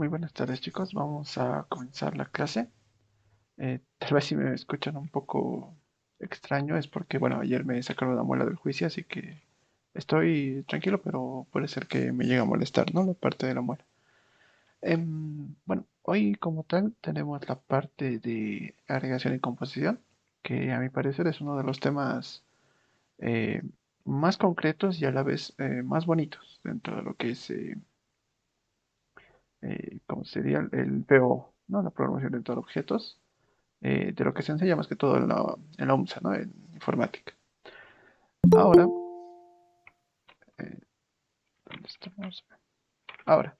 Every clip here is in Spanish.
Muy buenas tardes, chicos. Vamos a comenzar la clase. Tal vez si me escuchan un poco extraño es porque, bueno, ayer me sacaron la muela del juicio, así que estoy tranquilo, pero puede ser que me llegue a molestar, ¿no? La parte de la muela. Bueno, hoy como tal tenemos la parte de agregación y composición, que a mi parecer es uno de los temas eh, más concretos y a la vez más bonitos dentro de lo que es como sería el PO, ¿no? La programación orientada a objetos, de lo que se enseña más que todo en la UMSA, ¿no? En informática. Ahora, ¿dónde estamos? Ahora,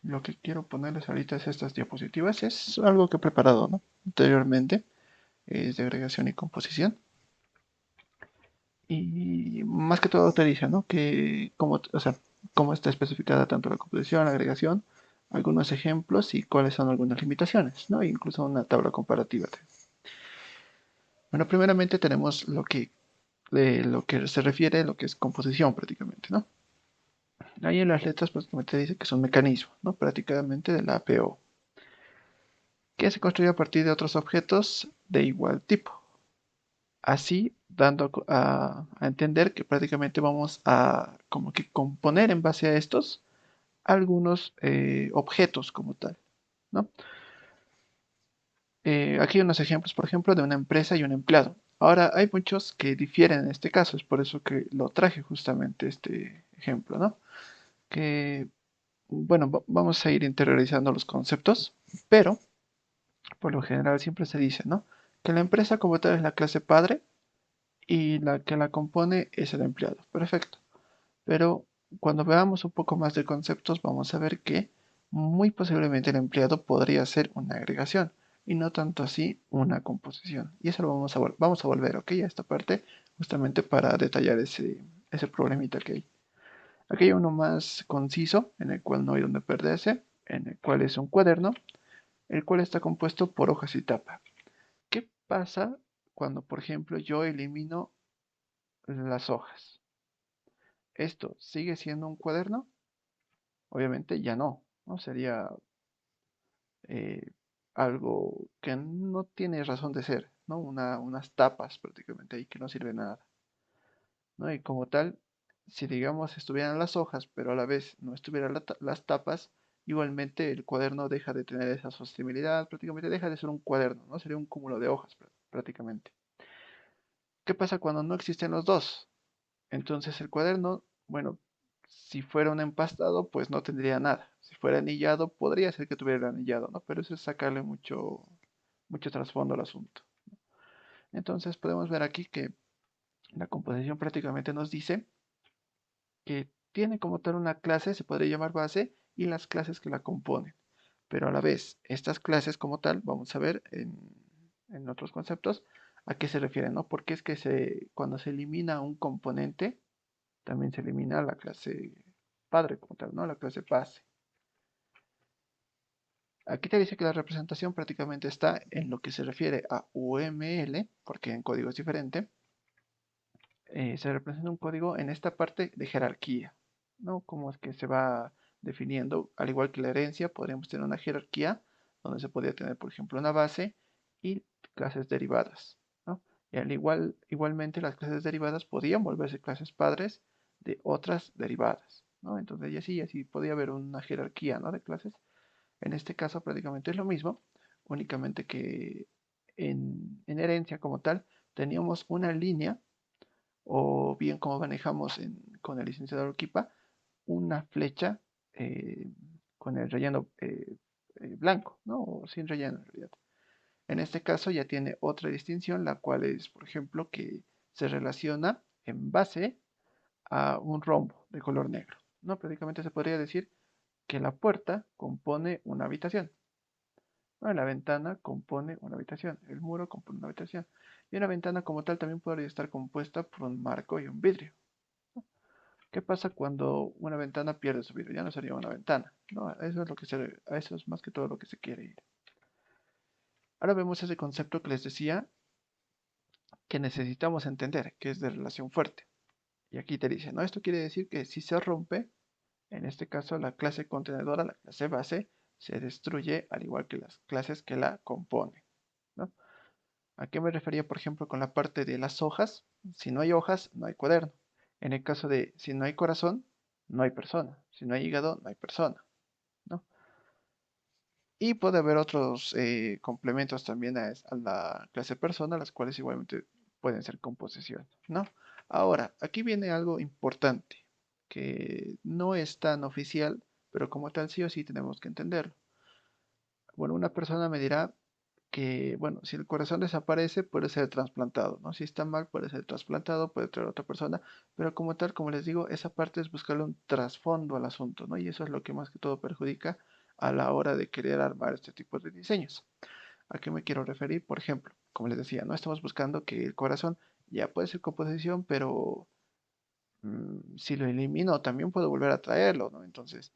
lo que quiero ponerles ahorita es estas diapositivas. Es algo que he preparado, ¿no? Anteriormente, es de agregación y composición. Y más que todo te dice, ¿no? Que cómo, o sea, cómo está especificada tanto la composición, la agregación, algunos ejemplos y cuáles son algunas limitaciones, ¿no? Incluso una tabla comparativa. Bueno, primeramente tenemos lo que se refiere a lo que es composición prácticamente, ¿no? Ahí en las letras prácticamente dice que es un mecanismo, ¿no? Prácticamente de la APO, que se construye a partir de otros objetos de igual tipo. Así, dando a entender que prácticamente vamos a como que componer en base a estos algunos objetos como tal, ¿no? Aquí hay unos ejemplos, por ejemplo, de una empresa y un empleado. Ahora, hay muchos que difieren en este caso, es por eso que lo traje justamente este ejemplo, ¿no? Que, bueno, vamos a ir interiorizando los conceptos, pero por lo general siempre se dice, ¿no? Que la empresa como tal es la clase padre y la que la compone es el empleado. Perfecto. Pero cuando veamos un poco más de conceptos, vamos a ver que muy posiblemente el empleado podría ser una agregación y no tanto así una composición. Y eso lo vamos a volver, ¿ok? A esta parte justamente para detallar ese problemita que hay. Aquí hay uno más conciso, en el cual no hay donde perderse, en el cual es un cuaderno, el cual está compuesto por hojas y tapa. ¿Qué pasa cuando, por ejemplo, yo elimino las hojas? ¿Esto sigue siendo un cuaderno? Obviamente ya no, ¿no? Sería eh, algo que no tiene razón de ser, ¿no? Unas tapas prácticamente ahí que no sirve nada, ¿no? Y como tal, si digamos estuvieran las hojas, pero a la vez no estuvieran las tapas, igualmente el cuaderno deja de tener esa sostenibilidad, prácticamente deja de ser un cuaderno, ¿no? Sería un cúmulo de hojas prácticamente. ¿Qué pasa cuando no existen los dos? Entonces el cuaderno, bueno, si fuera un empastado, pues no tendría nada. Si fuera anillado, podría ser que tuviera el anillado, ¿no? Pero eso es sacarle mucho trasfondo al asunto. Entonces podemos ver aquí que la composición prácticamente nos dice que tiene como tal una clase, se podría llamar base, y las clases que la componen. Pero a la vez, estas clases como tal, vamos a ver en otros conceptos a qué se refieren, ¿no? Porque es que cuando se elimina un componente, también se elimina la clase padre como tal, ¿no? La clase base. Aquí te dice que la representación prácticamente está en lo que se refiere a UML, porque en código es diferente. Se representa un código en esta parte de jerarquía, ¿no? Como es que se va definiendo, al igual que la herencia, podríamos tener una jerarquía donde se podría tener, por ejemplo, una base y clases derivadas, ¿no? Y igualmente las clases derivadas podían volverse clases padres de otras derivadas, ¿no? Entonces, y así podía haber una jerarquía, ¿no? De clases. En este caso prácticamente es lo mismo, únicamente que en herencia como tal teníamos una línea o bien como manejamos con el licenciado Urquipa, una flecha eh, con el relleno blanco, ¿no? O sin relleno en realidad. En este caso ya tiene otra distinción, la cual es, por ejemplo, que se relaciona en base a un rombo de color negro, ¿no? Prácticamente se podría decir que la puerta compone una habitación, ¿no? La ventana compone una habitación, el muro compone una habitación. Y una ventana como tal también podría estar compuesta por un marco y un vidrio. ¿Qué pasa cuando una ventana pierde su vidrio? Ya no sería una ventana, ¿no? Eso es más que todo lo que se quiere ir. Ahora vemos ese concepto que les decía que necesitamos entender, que es de relación fuerte. Y aquí te dice, ¿no? Esto quiere decir que si se rompe, en este caso la clase contenedora, la clase base, se destruye al igual que las clases que la componen, ¿no? ¿A qué me refería, por ejemplo, con la parte de las hojas? Si no hay hojas, no hay cuaderno. En el caso de si no hay corazón, no hay persona. Si no hay hígado, no hay persona, ¿no? Y puede haber otros complementos también a la clase persona, las cuales igualmente pueden ser composición, ¿no? Ahora, aquí viene algo importante, que no es tan oficial, pero como tal sí o sí tenemos que entenderlo. Bueno, una persona me dirá que, bueno, si el corazón desaparece, puede ser trasplantado, ¿no? Si está mal, puede ser trasplantado, puede traer a otra persona, pero como tal, como les digo, esa parte es buscarle un trasfondo al asunto, ¿no? Y eso es lo que más que todo perjudica a la hora de querer armar este tipo de diseños. ¿A qué me quiero referir? Por ejemplo, como les decía, no estamos buscando que el corazón ya puede ser composición, pero si lo elimino, también puedo volver a traerlo, ¿no? Entonces,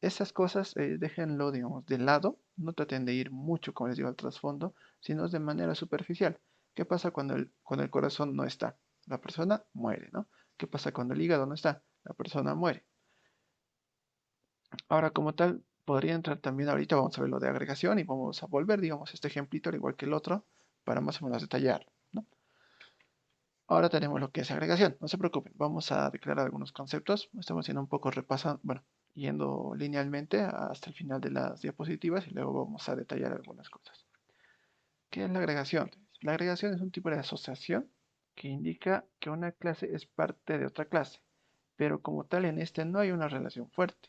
esas cosas déjenlo, digamos, de lado, no traten de ir mucho, como les digo, al trasfondo, sino de manera superficial. ¿Qué pasa cuando el corazón no está? La persona muere, ¿no? ¿Qué pasa cuando el hígado no está? La persona muere. Ahora, como tal, podría entrar también ahorita, vamos a ver lo de agregación y vamos a volver, digamos, este ejemplito, al igual que el otro, para más o menos detallar, ¿no? Ahora tenemos lo que es agregación, no se preocupen, vamos a declarar algunos conceptos, estamos haciendo un poco repasando, bueno, yendo linealmente hasta el final de las diapositivas y luego vamos a detallar algunas cosas. ¿Qué es la agregación? La agregación es un tipo de asociación que indica que una clase es parte de otra clase, pero como tal en este no hay una relación fuerte.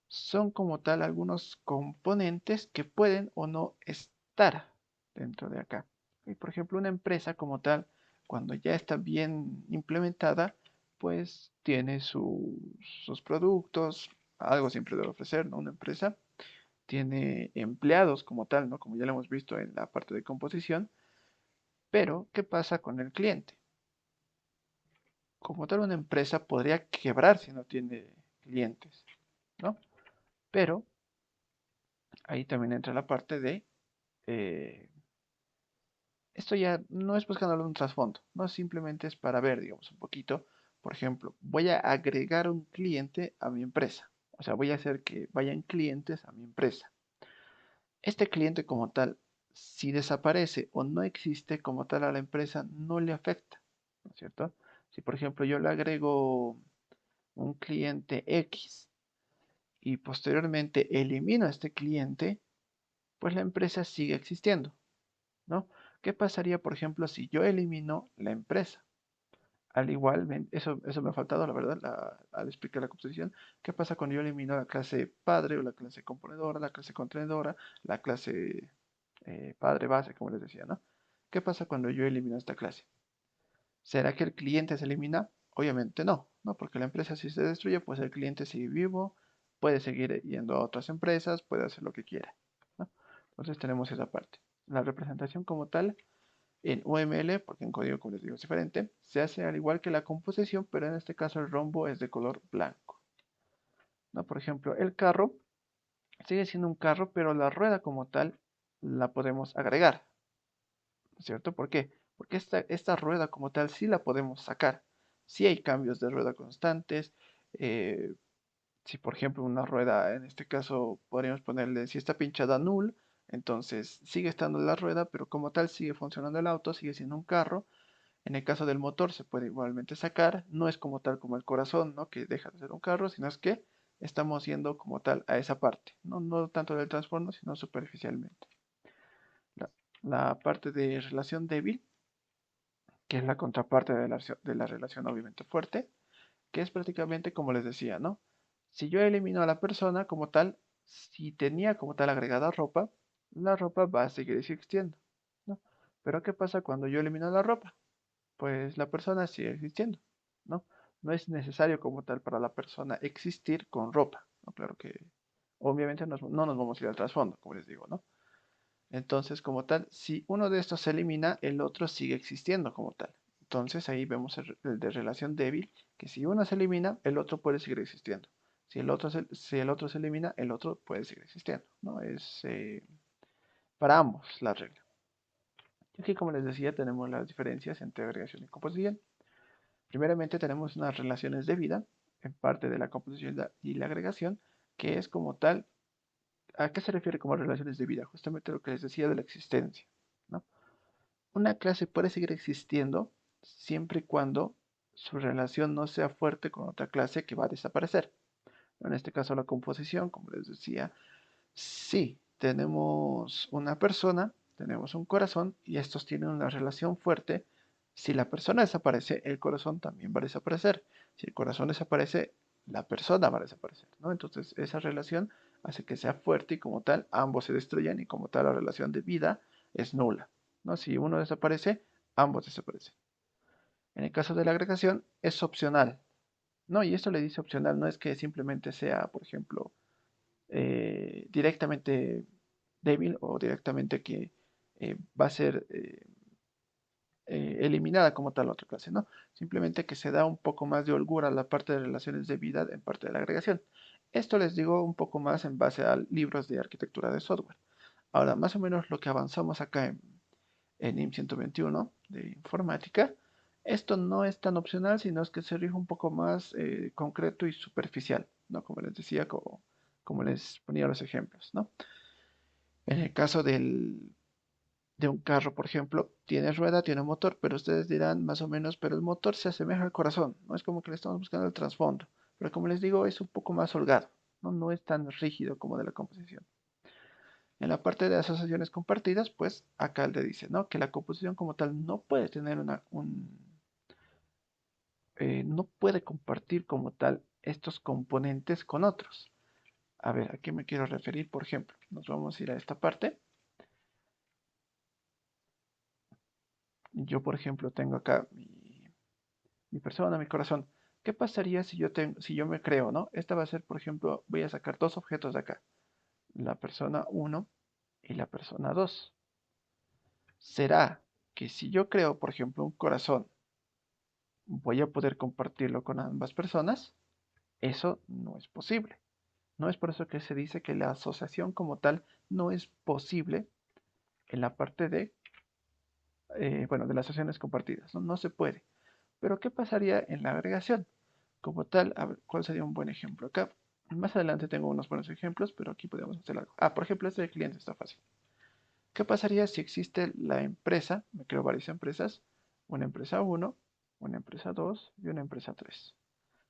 Son como tal algunos componentes que pueden o no estar dentro de acá. Y por ejemplo, una empresa como tal, cuando ya está bien implementada, pues tiene sus productos, algo siempre debe ofrecer, ¿no? Una empresa tiene empleados como tal, ¿no? Como ya lo hemos visto en la parte de composición, pero ¿qué pasa con el cliente? Como tal, una empresa podría quebrar si no tiene clientes, ¿no? Pero ahí también entra la parte de eh, esto ya no es buscando un trasfondo, no simplemente es para ver, digamos, un poquito. Por ejemplo, voy a agregar un cliente a mi empresa. O sea, voy a hacer que vayan clientes a mi empresa. Este cliente como tal, si desaparece o no existe como tal a la empresa, no le afecta, ¿no es cierto? Si por ejemplo yo le agrego un cliente X y posteriormente elimino a este cliente, pues la empresa sigue existiendo, ¿no? ¿Qué pasaría, por ejemplo, si yo elimino la empresa? Al igual, eso me ha faltado, la verdad, al explicar la composición. ¿Qué pasa cuando yo elimino la clase padre o la clase componedora, la clase contenedora, la clase padre base, como les decía, ¿no? ¿Qué pasa cuando yo elimino esta clase? ¿Será que el cliente se elimina? Obviamente no, ¿no? Porque la empresa si se destruye, pues el cliente sigue vivo, puede seguir yendo a otras empresas, puede hacer lo que quiera, ¿no? Entonces tenemos esa parte. La representación como tal en UML, porque en código, como les digo, es diferente, se hace al igual que la composición, pero en este caso el rombo es de color blanco, ¿no? Por ejemplo, el carro sigue siendo un carro, pero la rueda como tal la podemos agregar, ¿cierto? ¿Por qué? Porque esta rueda como tal sí la podemos sacar. Si hay cambios de rueda constantes, eh, si por ejemplo una rueda, en este caso podríamos ponerle, si está pinchada null, entonces sigue estando la rueda, pero como tal sigue funcionando el auto, sigue siendo un carro. En el caso del motor se puede igualmente sacar, no es como tal como el corazón, ¿no? Que deja de ser un carro, sino es que estamos yendo como tal a esa parte, no, no tanto del trasfondo, sino superficialmente. La, la parte de relación débil, que es la contraparte de la relación obviamente fuerte, que es prácticamente como les decía, ¿no? Si yo elimino a la persona como tal, si tenía como tal agregada ropa, la ropa va a seguir existiendo, ¿no? Pero ¿qué pasa cuando yo elimino la ropa? Pues la persona sigue existiendo, ¿no? No es necesario como tal para la persona existir con ropa, ¿no? Claro que obviamente no nos vamos a ir al trasfondo, como les digo, ¿no? Entonces, como tal, si uno de estos se elimina, el otro sigue existiendo como tal. Entonces ahí vemos el de relación débil, que si uno se elimina, el otro puede seguir existiendo. Si el otro se elimina, el otro puede seguir existiendo, ¿no? Es para ambos la regla. Y aquí, como les decía, tenemos las diferencias entre agregación y composición. Primeramente tenemos unas relaciones de vida en parte de la composición y la agregación, que es como tal ¿A qué se refiere como relaciones de vida? Justamente lo que les decía de la existencia, ¿no? Una clase puede seguir existiendo siempre y cuando su relación no sea fuerte con otra clase que va a desaparecer. En este caso, la composición, como les decía, sí, tenemos una persona, tenemos un corazón y estos tienen una relación fuerte. Si la persona desaparece, el corazón también va a desaparecer. Si el corazón desaparece, la persona va a desaparecer, ¿no? Entonces, esa relación hace que sea fuerte y como tal, ambos se destruyen y como tal la relación de vida es nula, ¿no? Si uno desaparece, ambos desaparecen. En el caso de la agregación, es opcional, ¿no? Y esto le dice opcional, no es que simplemente sea, por ejemplo, directamente débil o directamente que va a ser eliminada como tal otra clase, ¿no? Simplemente que se da un poco más de holgura a la parte de relaciones de vida en parte de la agregación. Esto les digo un poco más en base a libros de arquitectura de software. Ahora, más o menos lo que avanzamos acá en IM 121 de informática, esto no es tan opcional, sino es que se rige un poco más concreto y superficial, ¿no? Como les decía, como les ponía los ejemplos, ¿no? En el caso de un carro, por ejemplo, tiene rueda, tiene motor, pero ustedes dirán más o menos, pero el motor se asemeja al corazón, no es como que le estamos buscando el trasfondo, pero como les digo, es un poco más holgado, ¿no? No es tan rígido como de la composición. En la parte de asociaciones compartidas, pues acá le dice, ¿no? Que la composición como tal no puede tener no puede compartir como tal estos componentes con otros. A ver, ¿a qué me quiero referir? Por ejemplo, nos vamos a ir a esta parte. Yo, por ejemplo, tengo acá mi persona, mi corazón. ¿Qué pasaría si yo me creo, ¿no? Esta va a ser, por ejemplo, voy a sacar dos objetos de acá. La persona uno y la persona 2. ¿Será que si yo creo, por ejemplo, un corazón, voy a poder compartirlo con ambas personas? Eso no es posible. No es por eso que se dice que la asociación como tal no es posible en la parte de, bueno, de las asociaciones compartidas, ¿no? No se puede. Pero ¿qué pasaría en la agregación? Como tal, a ver, ¿cuál sería un buen ejemplo? Acá, más adelante tengo unos buenos ejemplos, pero aquí podemos hacer algo. Ah, por ejemplo, este de cliente está fácil. ¿Qué pasaría si existe la empresa? Me creo varias empresas. Una empresa uno, una empresa 2 y una empresa 3.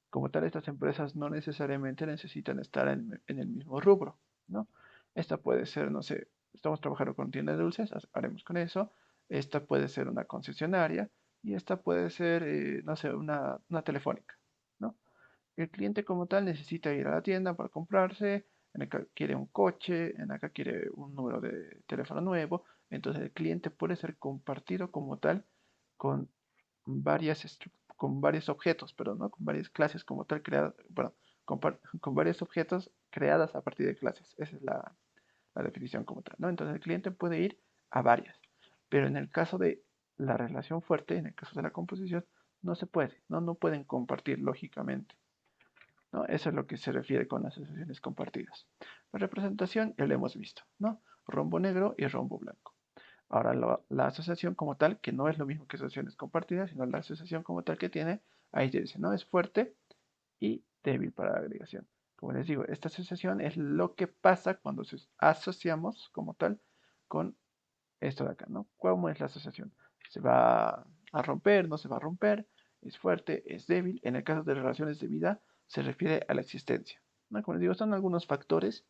Como tal, estas empresas no necesariamente necesitan estar en el mismo rubro, ¿no? Esta puede ser, no sé, estamos trabajando con tienda de dulces, haremos con eso. Esta puede ser una concesionaria y esta puede ser, no sé, una telefónica, ¿no? El cliente como tal necesita ir a la tienda para comprarse, en acá quiere un coche, en acá quiere un número de teléfono nuevo, entonces el cliente puede ser compartido como tal con con varios objetos, pero no con varias clases como tal creadas, bueno, con varios objetos creadas a partir de clases. Esa es la definición como tal, ¿no? Entonces el cliente puede ir a varias, pero en el caso de la relación fuerte, en el caso de la composición, no se puede, ¿no? No pueden compartir lógicamente, ¿no? Eso es lo que se refiere con las asociaciones compartidas. La representación ya lo hemos visto, ¿no? Rombo negro y rombo blanco. Ahora, la asociación como tal, que no es lo mismo que asociaciones compartidas, sino la asociación como tal que tiene, ahí te dice, ¿no? Es fuerte y débil para la agregación. Como les digo, esta asociación es lo que pasa cuando asociamos como tal con esto de acá, ¿no? ¿Cómo es la asociación? ¿Se va a romper? ¿No se va a romper? ¿Es fuerte? ¿Es débil? En el caso de relaciones de vida, se refiere a la existencia, ¿no? Como les digo, son algunos factores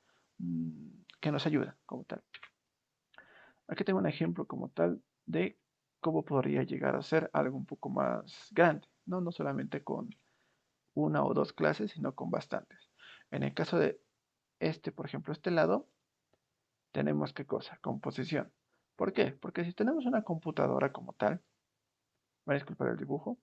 que nos ayudan como tal. Aquí tengo un ejemplo como tal de cómo podría llegar a ser algo un poco más grande, ¿no? No solamente con una o dos clases, sino con bastantes. En el caso de este, por ejemplo, este lado, tenemos qué cosa, composición. ¿Por qué? Porque si tenemos una computadora como tal, me disculpar el dibujo,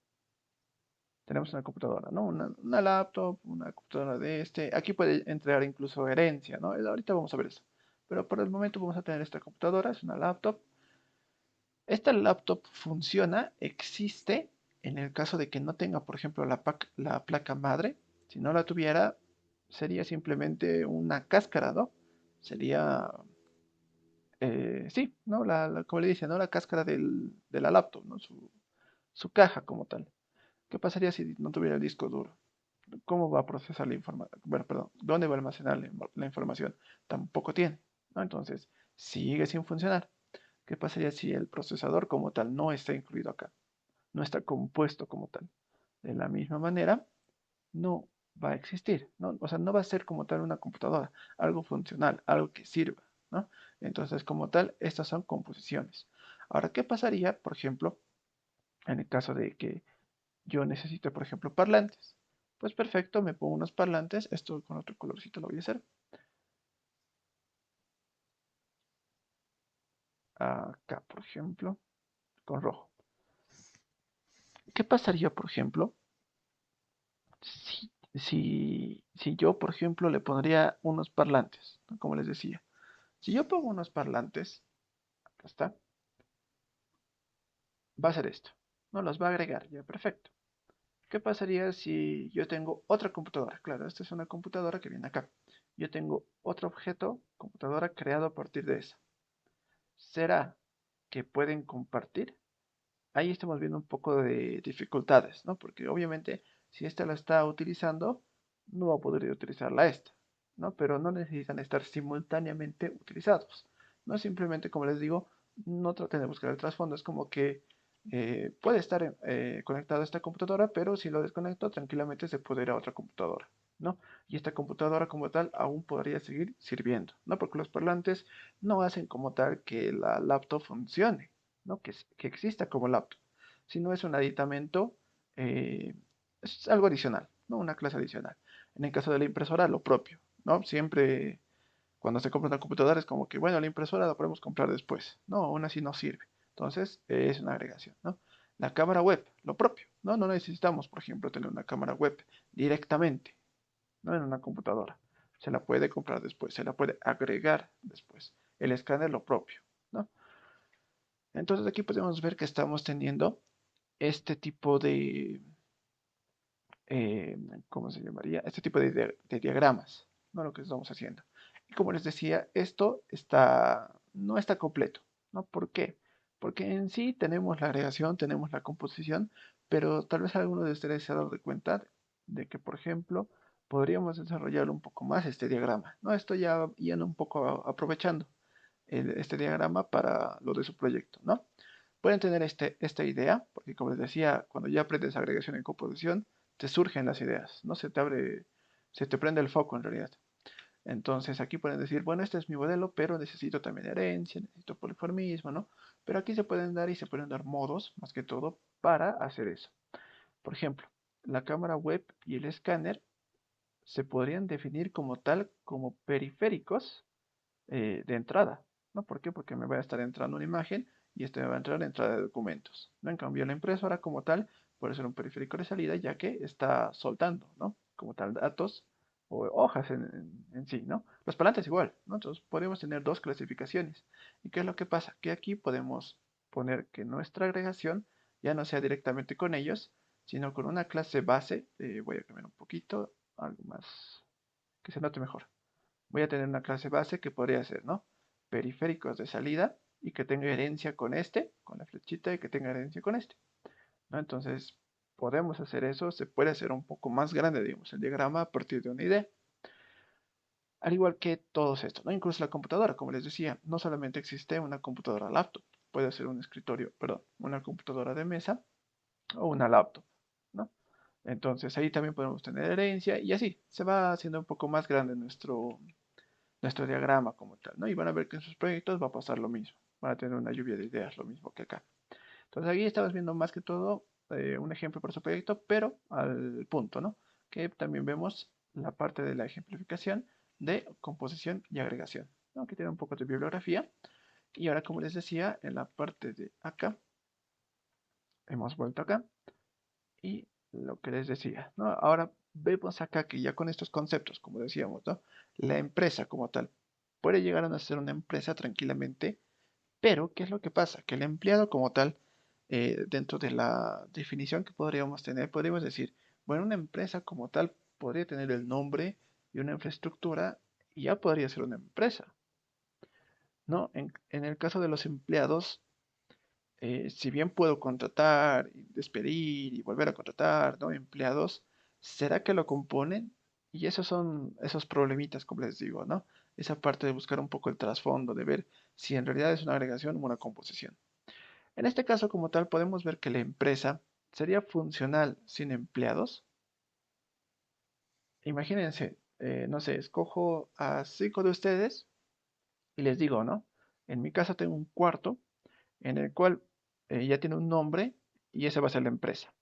tenemos una computadora, ¿no? Una laptop, una computadora de este. Aquí puede entrar incluso herencia, ¿no? Ahorita vamos a ver eso. Pero por el momento vamos a tener esta computadora, es una laptop. Esta laptop funciona, existe en el caso de que no tenga, por ejemplo, la placa madre. Si no la tuviera, sería simplemente una cáscara, ¿no? Sería, sí, ¿no? Como le dice, ¿no? La cáscara de la laptop, ¿no? Su caja como tal. ¿Qué pasaría si no tuviera el disco duro? ¿Cómo va a procesar la información? Bueno, perdón, ¿dónde va a almacenar la información? Tampoco tiene, ¿no? Entonces, sigue sin funcionar. ¿Qué pasaría si el procesador como tal no está incluido acá? No está compuesto como tal. De la misma manera, no va a existir, ¿no? O sea, no va a ser como tal una computadora, algo funcional, algo que sirva, ¿no? Entonces, como tal, estas son composiciones. Ahora, ¿qué pasaría, por ejemplo, en el caso de que yo necesite, por ejemplo, parlantes? Pues perfecto, me pongo unos parlantes, esto con otro colorcito lo voy a hacer, acá, por ejemplo, con rojo. ¿Qué pasaría, por ejemplo, si yo, por ejemplo, le pondría unos parlantes, ¿no? Como les decía? Si yo pongo unos parlantes, acá está, va a ser esto. No los va a agregar, ya, perfecto. ¿Qué pasaría si yo tengo otra computadora? Claro, esta es una computadora que viene acá. Yo tengo otro objeto, computadora, creado a partir de esa. ¿Será que pueden compartir? Ahí estamos viendo un poco de dificultades, ¿no? Porque obviamente si esta la está utilizando, no va a poder utilizarla esta, ¿no? Pero no necesitan estar simultáneamente utilizados, ¿no? Simplemente, como les digo, no traten de buscar el trasfondo, es como que puede estar conectado a esta computadora, pero si lo desconecto, tranquilamente se puede ir a otra computadora, ¿no? Y esta computadora como tal aún podría seguir sirviendo, ¿no? Porque los parlantes no hacen como tal que la laptop funcione, ¿no? Que exista como laptop, sino es un aditamento, es algo adicional, ¿no? Una clase adicional. En el caso de la impresora, lo propio, ¿no? Siempre cuando se compra una computadora es como que, bueno, la impresora la podemos comprar después. No, aún así no sirve. Entonces, es una agregación, ¿no? La cámara web, lo propio, ¿no? No necesitamos, por ejemplo, tener una cámara web directamente, ¿no? En una computadora. Se la puede comprar después, se la puede agregar después. El escáner, lo propio, ¿no? Entonces aquí podemos ver que estamos teniendo este tipo eh, ¿cómo se llamaría? Este tipo de diagramas, ¿no? Lo que estamos haciendo. Y como les decía, esto no está completo, ¿no? ¿Por qué? Porque en sí tenemos la agregación, tenemos la composición, pero tal vez alguno de ustedes se ha dado de cuenta de que, por ejemplo, podríamos desarrollar un poco más este diagrama, ¿no? Esto ya yendo un poco aprovechando este diagrama para lo de su proyecto, ¿no? Pueden tener esta idea, porque como les decía, cuando ya aprendes agregación y composición, te surgen las ideas, ¿no? Se te prende el foco en realidad. Entonces aquí pueden decir, bueno, este es mi modelo, pero necesito también herencia, necesito poliformismo, ¿no? Pero aquí se pueden dar y se pueden dar modos, más que todo, para hacer eso. Por ejemplo, la cámara web y el escáner se podrían definir como tal, como periféricos de entrada, ¿no? ¿Por qué? Porque me va a estar entrando una imagen y este me va a entrar en entrada de documentos, ¿no? En cambio, la impresora como tal puede ser un periférico de salida ya que está soltando, ¿no? Como tal, datos o hojas en sí, ¿no? Los parlantes igual, ¿no? Entonces podemos tener dos clasificaciones. ¿Y qué es lo que pasa? Que aquí podemos poner que nuestra agregación ya no sea directamente con ellos, sino con una clase base. Voy a cambiar un poquito, algo más que se note mejor. Voy a tener una clase base que podría ser, ¿no? Periféricos de salida y que tenga herencia con este, con la flechita y que tenga herencia con este, ¿no? Entonces, podemos hacer eso, se puede hacer un poco más grande, digamos, el diagrama a partir de una idea. Al igual que todos estos, ¿no? Incluso la computadora, como les decía, no solamente existe una computadora laptop, puede ser un escritorio, perdón, una computadora de mesa o una laptop, ¿no? Entonces ahí también podemos tener herencia y así se va haciendo un poco más grande nuestro diagrama como tal, ¿no? Y van a ver que en sus proyectos va a pasar lo mismo. Van a tener una lluvia de ideas, lo mismo que acá. Entonces aquí estamos viendo más que todo un ejemplo para su proyecto, pero al punto, ¿no? Que también vemos la parte de la ejemplificación de composición y agregación, ¿no? Que tiene un poco de bibliografía. Y ahora, como les decía, en la parte de acá, hemos vuelto acá y lo que les decía, ¿no? Ahora vemos acá que ya con estos conceptos, como decíamos, ¿no? La empresa como tal puede llegar a ser una empresa tranquilamente, pero ¿qué es lo que pasa? Que el empleado como tal, dentro de la definición que podríamos tener, podríamos decir, bueno, una empresa como tal podría tener el nombre y una infraestructura y ya podría ser una empresa, ¿no? En el caso de los empleados, si bien puedo contratar, y despedir y volver a contratar, ¿no? Empleados, ¿Será que lo componen? Y esos son esos problemitas, como les digo, ¿no? Esa parte de buscar un poco el trasfondo, de ver si en realidad es una agregación o una composición. En este caso, como tal, podemos ver que la empresa sería funcional sin empleados. Imagínense, no sé, escojo a 5 de ustedes y les digo, ¿no? En mi casa tengo un cuarto en el cual ya tiene un nombre y esa va a ser la empresa.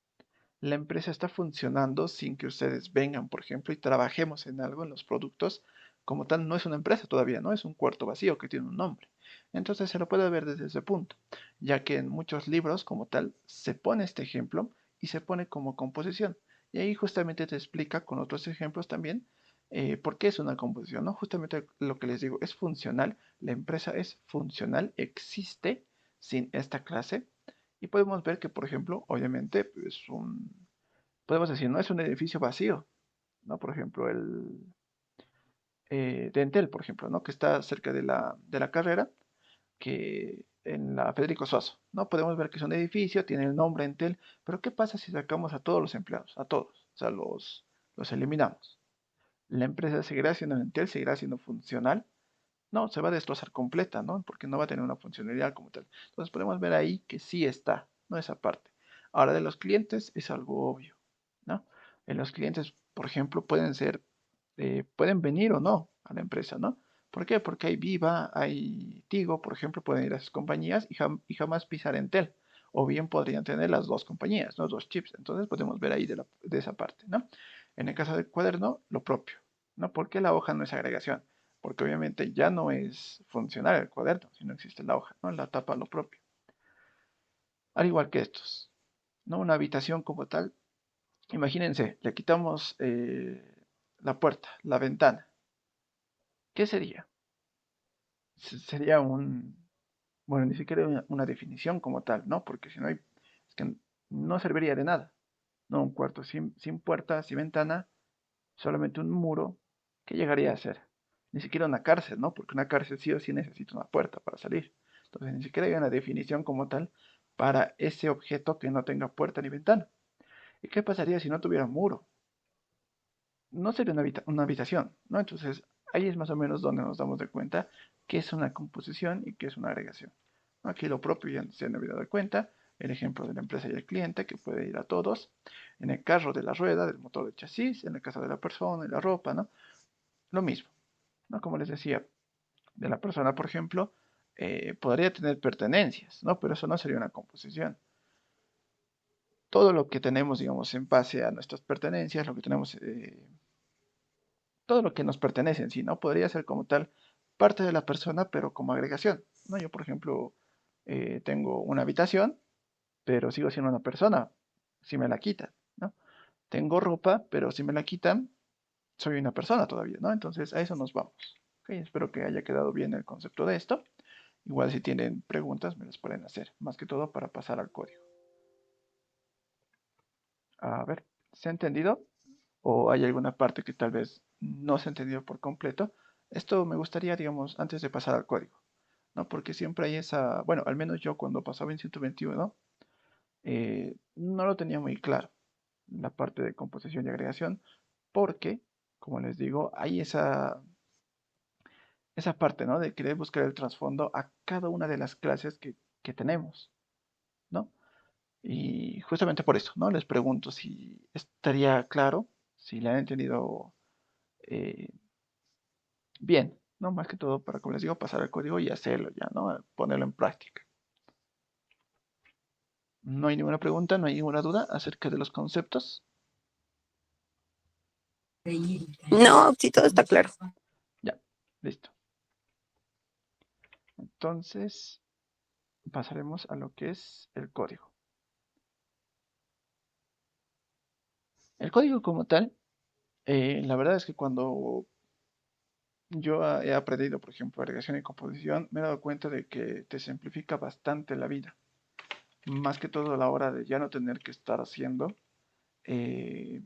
La empresa está funcionando sin que ustedes vengan, por ejemplo, y trabajemos en algo, en los productos. Como tal, no es una empresa todavía, no es un cuarto vacío que tiene un nombre. Entonces se lo puede ver desde ese punto, ya que en muchos libros, como tal, se pone este ejemplo y se pone como composición. Y ahí justamente te explica con otros ejemplos también por qué es una composición, ¿no? Justamente lo que les digo, es funcional, la empresa es funcional, existe sin esta clase y podemos ver que, por ejemplo, obviamente, pues podemos decir, no es un edificio vacío, ¿no? Por ejemplo, el de Entel, por ejemplo, ¿no? Que está cerca de la carrera, que en la Federico Suazo, ¿no? Podemos ver que es un edificio, tiene el nombre Entel, pero ¿qué pasa si sacamos a todos los empleados? A todos, o sea, los eliminamos. La empresa seguirá siendo Entel, seguirá siendo funcional. No, se va a destrozar completa, ¿no? Porque no va a tener una funcionalidad como tal. Entonces podemos ver ahí que sí está, ¿no? Esa parte. Ahora de los clientes es algo obvio, ¿no? En los clientes, por ejemplo, pueden venir o no a la empresa, ¿no? ¿Por qué? Porque hay Viva, hay Tigo, por ejemplo, pueden ir a esas compañías y jamás pisar Entel. O bien podrían tener las dos compañías, ¿no? Dos chips. Entonces podemos ver ahí de esa parte, ¿no? En el caso del cuaderno, lo propio, ¿no? Porque la hoja no es agregación porque obviamente ya no es funcional el cuaderno, si no existe la hoja, ¿no? La tapa lo propio. Al igual que estos, ¿no? Una habitación como tal, imagínense, le quitamos la puerta, la ventana. ¿Qué sería? Sería bueno, ni siquiera una definición como tal, ¿no? Porque si no hay, es que no serviría de nada, ¿no? Un cuarto sin puerta, sin ventana, solamente un muro, ¿qué llegaría a ser? Ni siquiera una cárcel, ¿no? Porque una cárcel sí o sí necesita una puerta para salir. Entonces ni siquiera hay una definición como tal para ese objeto que no tenga puerta ni ventana. ¿Y qué pasaría si no tuviera muro? No sería una habitación, ¿no? Entonces ahí es más o menos donde nos damos de cuenta qué es una composición y qué es una agregación. Aquí lo propio ya se han dado cuenta, el ejemplo de la empresa y el cliente que puede ir a todos, en el carro de la rueda, del motor de chasis, en la casa de la persona y la ropa, ¿no? Lo mismo, ¿no? Como les decía, de la persona, por ejemplo, podría tener pertenencias, ¿no? Pero eso no sería una composición. Todo lo que tenemos, digamos, en base a nuestras pertenencias, lo que tenemos, todo lo que nos pertenece en sí, ¿no? Podría ser como tal parte de la persona, pero como agregación, ¿no? Yo, por ejemplo, tengo una habitación, pero sigo siendo una persona si me la quitan, ¿no? Tengo ropa, pero si me la quitan, soy una persona todavía, ¿no? Entonces a eso nos vamos. Ok, espero que haya quedado bien el concepto de esto. Igual si tienen preguntas me las pueden hacer, más que todo para pasar al código. A ver, ¿se ha entendido? ¿O hay alguna parte que tal vez no se ha entendido por completo? Esto me gustaría, digamos, antes de pasar al código, ¿no? Porque siempre hay esa, bueno, al menos yo cuando pasaba en 121, no lo tenía muy claro, la parte de composición y agregación, porque, como les digo, hay esa parte, ¿no? De querer buscar el trasfondo a cada una de las clases que tenemos, ¿no? Y justamente por eso, ¿no? Les pregunto si estaría claro, si le han entendido eh, bien, ¿no? Más que todo para, como les digo, pasar el código y hacerlo ya, ¿no? Ponerlo en práctica. No hay ninguna pregunta, no hay ninguna duda acerca de los conceptos. No, sí, todo está claro. Ya, listo. Entonces, pasaremos a lo que es el código. El código como tal, la verdad es que cuando yo he aprendido, por ejemplo, agregación y composición, me he dado cuenta de que te simplifica bastante la vida. Más que todo a la hora de ya no tener que estar haciendo, eh,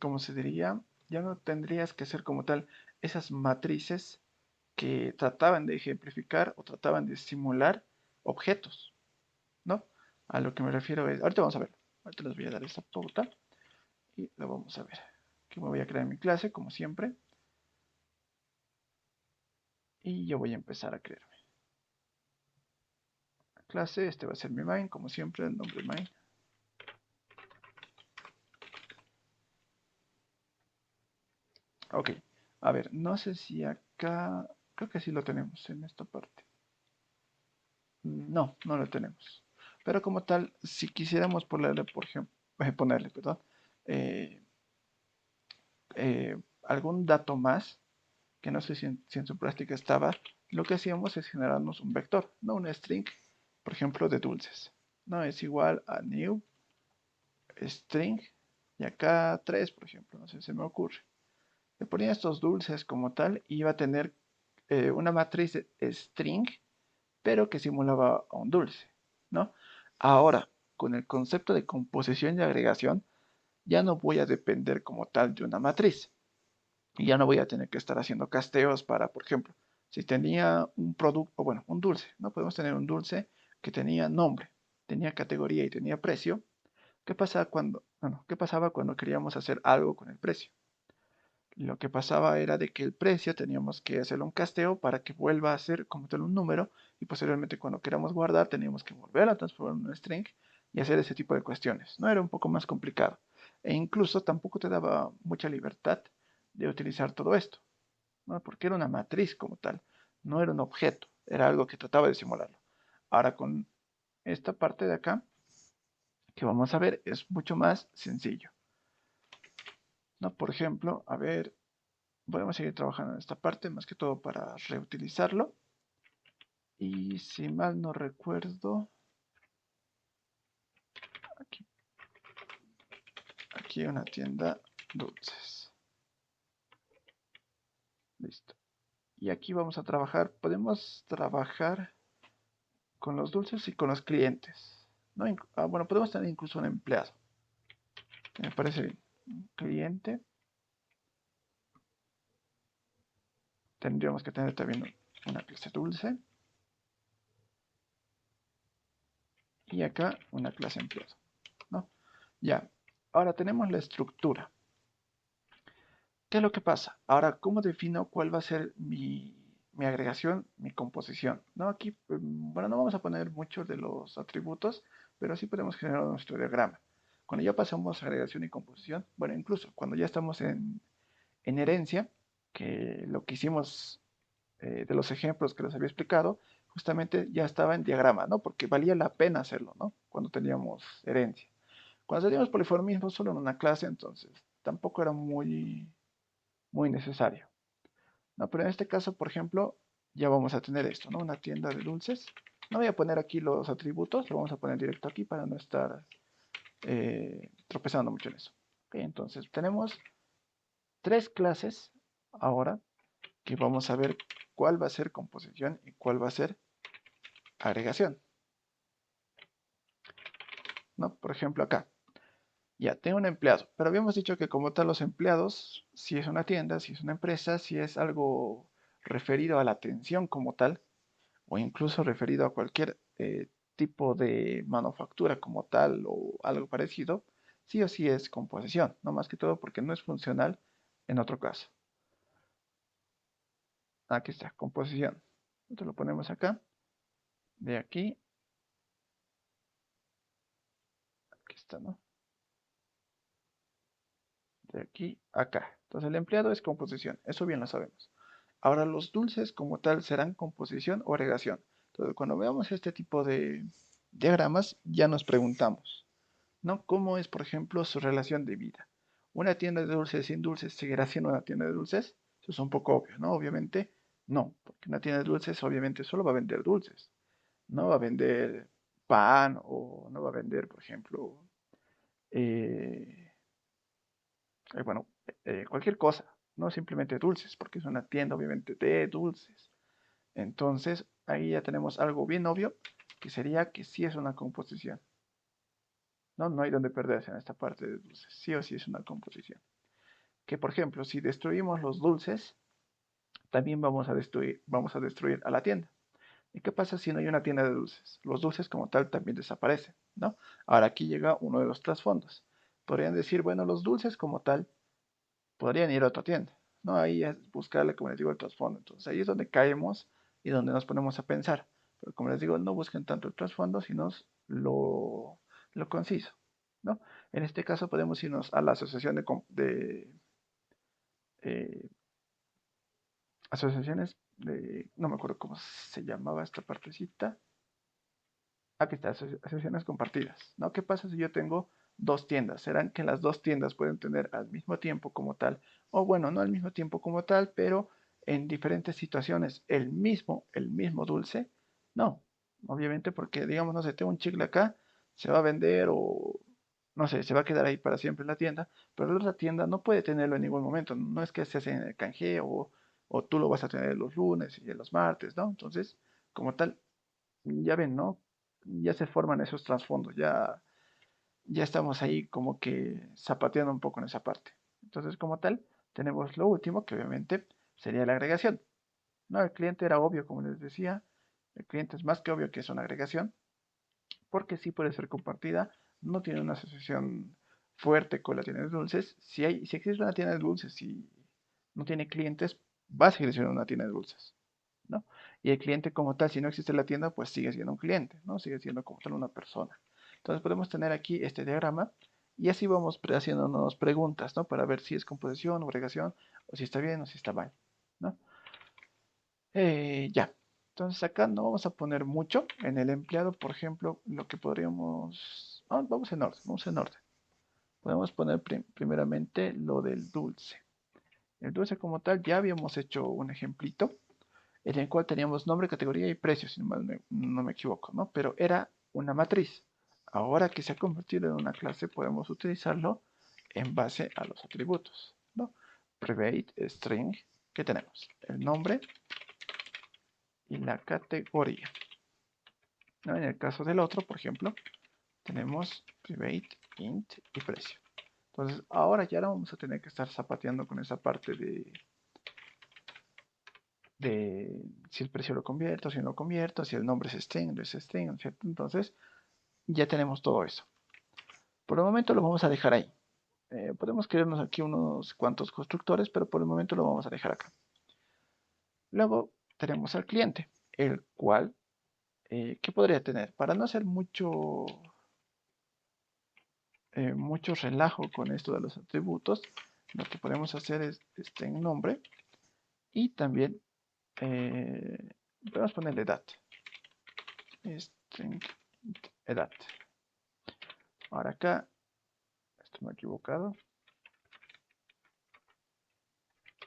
¿cómo se diría? Ya no tendrías que hacer como tal esas matrices que trataban de ejemplificar o trataban de simular objetos, ¿no? A lo que me refiero es, ahorita vamos a ver, Ahorita les voy a dar esta pauta y lo vamos a ver. Aquí me voy a crear mi clase, como siempre. Y yo voy a empezar a crearme la clase. Este va a ser mi main, como siempre, el nombre main. Ok, a ver, no sé si acá, creo que sí lo tenemos en esta parte. No, no lo tenemos. Pero como tal, si quisiéramos ponerle, por ejemplo, perdón, eh, algún dato más, que no sé si en su práctica estaba, lo que hacíamos es generarnos un vector, no un string, por ejemplo, de dulces. No es igual a new string y acá 3, por ejemplo, no sé, se me ocurre. Le ponía estos dulces como tal y iba a tener una matriz de string, pero que simulaba a un dulce, ¿no? Ahora, con el concepto de composición y agregación, ya no voy a depender como tal de una matriz. Y ya no voy a tener que estar haciendo casteos para, por ejemplo, si tenía un producto, bueno, un dulce, ¿no? Podemos tener un dulce que tenía nombre, tenía categoría y tenía precio. ¿Qué pasaba cuando queríamos hacer algo con el precio? Lo que pasaba era de que el precio teníamos que hacerle un casteo para que vuelva a ser como tal un número y posteriormente cuando queramos guardar teníamos que volver a transformar en un string y hacer ese tipo de cuestiones. No era un poco más complicado e incluso tampoco te daba mucha libertad de utilizar todo esto, ¿no? Porque era una matriz como tal, no era un objeto, era algo que trataba de simularlo. Ahora con esta parte de acá que vamos a ver es mucho más sencillo, ¿no? Por ejemplo, a ver, podemos seguir trabajando en esta parte, más que todo para reutilizarlo. Y si mal no recuerdo, aquí, aquí hay una tienda dulces. Listo. Y aquí vamos a trabajar, podemos trabajar con los dulces y con los clientes. ¿No? Bueno, podemos tener incluso un empleado. Me parece bien. Un cliente. Tendríamos que tener también una clase dulce. Y acá una clase empleado, ¿no? Ya. Ahora tenemos la estructura. ¿Qué es lo que pasa? Ahora, ¿cómo defino cuál va a ser mi agregación, mi composición? ¿No? Aquí, bueno, no vamos a poner muchos de los atributos, pero sí podemos generar nuestro diagrama. Cuando ya pasamos a agregación y composición, bueno, incluso cuando ya estamos en herencia, que lo que hicimos de los ejemplos que les había explicado, justamente ya estaba en diagrama, ¿no? Porque valía la pena hacerlo, ¿no? Cuando teníamos herencia. Cuando teníamos poliformismo solo en una clase, entonces tampoco era muy necesario. No, pero en este caso, por ejemplo, ya vamos a tener esto, ¿no? Una tienda de dulces. No voy a poner aquí los atributos, lo vamos a poner directo aquí para no estar tropezando mucho en eso. Ok, entonces tenemos tres clases ahora que vamos a ver cuál va a ser composición y cuál va a ser agregación, ¿no? Por ejemplo, acá. Ya, tengo un empleado, pero habíamos dicho que como tal los empleados, si es una tienda, si es una empresa, si es algo referido a la atención como tal, o incluso referido a cualquier tipo de manufactura como tal o algo parecido, sí o sí es composición, no más que todo porque no es funcional en otro caso. Aquí está, composición. Entonces lo ponemos acá, de aquí, aquí está, ¿no? De aquí a acá. Entonces el empleado es composición, eso bien lo sabemos. Ahora los dulces como tal serán composición o agregación. Entonces cuando veamos este tipo de diagramas ya nos preguntamos, ¿no? ¿Cómo es, por ejemplo, su relación de vida? ¿Una tienda de dulces sin dulces seguirá siendo una tienda de dulces? Eso es un poco obvio, ¿no? Obviamente no, porque una tienda de dulces obviamente solo va a vender dulces. No va a vender pan o no va a vender, por ejemplo, eh, bueno, cualquier cosa, no simplemente dulces, porque es una tienda obviamente de dulces. Entonces, ahí ya tenemos algo bien obvio, que sería que sí es una composición. No, no hay donde perderse en esta parte de dulces. Sí o sí es una composición. Que por ejemplo, si destruimos los dulces, también vamos a destruir a la tienda. ¿Y qué pasa si no hay una tienda de dulces? Los dulces como tal también desaparecen, ¿no? Ahora aquí llega uno de los trasfondos. Podrían decir, bueno, los dulces como tal podrían ir a otra tienda, ¿no? Ahí es buscarle, como les digo, el trasfondo. Entonces ahí es donde caemos y donde nos ponemos a pensar. Pero como les digo, no busquen tanto el trasfondo, sino lo conciso, ¿no? En este caso podemos irnos a la asociación eh, asociaciones de, no me acuerdo cómo se llamaba esta partecita. Aquí está, asociaciones compartidas, ¿no? ¿Qué pasa si yo tengo dos tiendas? ¿Serán que las dos tiendas pueden tener al mismo tiempo como tal? O bueno, no al mismo tiempo como tal, pero en diferentes situaciones el mismo dulce. No, obviamente porque, digamos, no sé, tengo un chicle acá, se va a vender o, no sé, se va a quedar ahí para siempre en la tienda, pero la otra tienda no puede tenerlo en ningún momento. No es que se hace en el canjeo o tú lo vas a tener los lunes y los martes, ¿no? Entonces, como tal, ya ven, ¿no? Ya se forman esos trasfondos, ya estamos ahí como que zapateando un poco en esa parte. Entonces, como tal, tenemos lo último, que obviamente sería la agregación. No, el cliente era obvio, como les decía, el cliente es más que obvio que es una agregación, porque sí puede ser compartida, no tiene una asociación fuerte con la tienda de dulces. Si existe una tienda de dulces y no tiene clientes, va a seguir siendo una tienda de dulces, ¿no? Y el cliente como tal, si no existe la tienda, pues sigue siendo un cliente, ¿no? Sigue siendo como tal una persona. Entonces podemos tener aquí este diagrama y así vamos haciéndonos preguntas, ¿no? Para ver si es composición o agregación, o si está bien o si está mal, ¿no? Ya. Entonces acá no vamos a poner mucho. En el empleado, por ejemplo, lo que podríamos... vamos en orden, vamos en orden. Podemos poner primeramente lo del dulce. El dulce como tal, ya habíamos hecho un ejemplito en el cual teníamos nombre, categoría y precio, si no me equivoco, ¿no? Pero era una matriz. Ahora que se ha convertido en una clase, podemos utilizarlo en base a los atributos, ¿no? Private string, ¿qué tenemos? El nombre y la categoría, ¿no? En el caso del otro, por ejemplo, tenemos private int y precio. Entonces, ahora ya no vamos a tener que estar zapateando con esa parte de si el precio lo convierto, si no lo convierto, si el nombre es string, no es string, ¿cierto? Entonces, ya tenemos todo eso. Por el momento lo vamos a dejar ahí. Podemos crearnos aquí unos cuantos constructores, pero por el momento lo vamos a dejar acá. Luego tenemos al cliente, el cual, ¿qué podría tener? Para no hacer mucho relajo con esto de los atributos, lo que podemos hacer es en nombre y también podemos ponerle edad. String edad. Ahora acá, esto me he equivocado.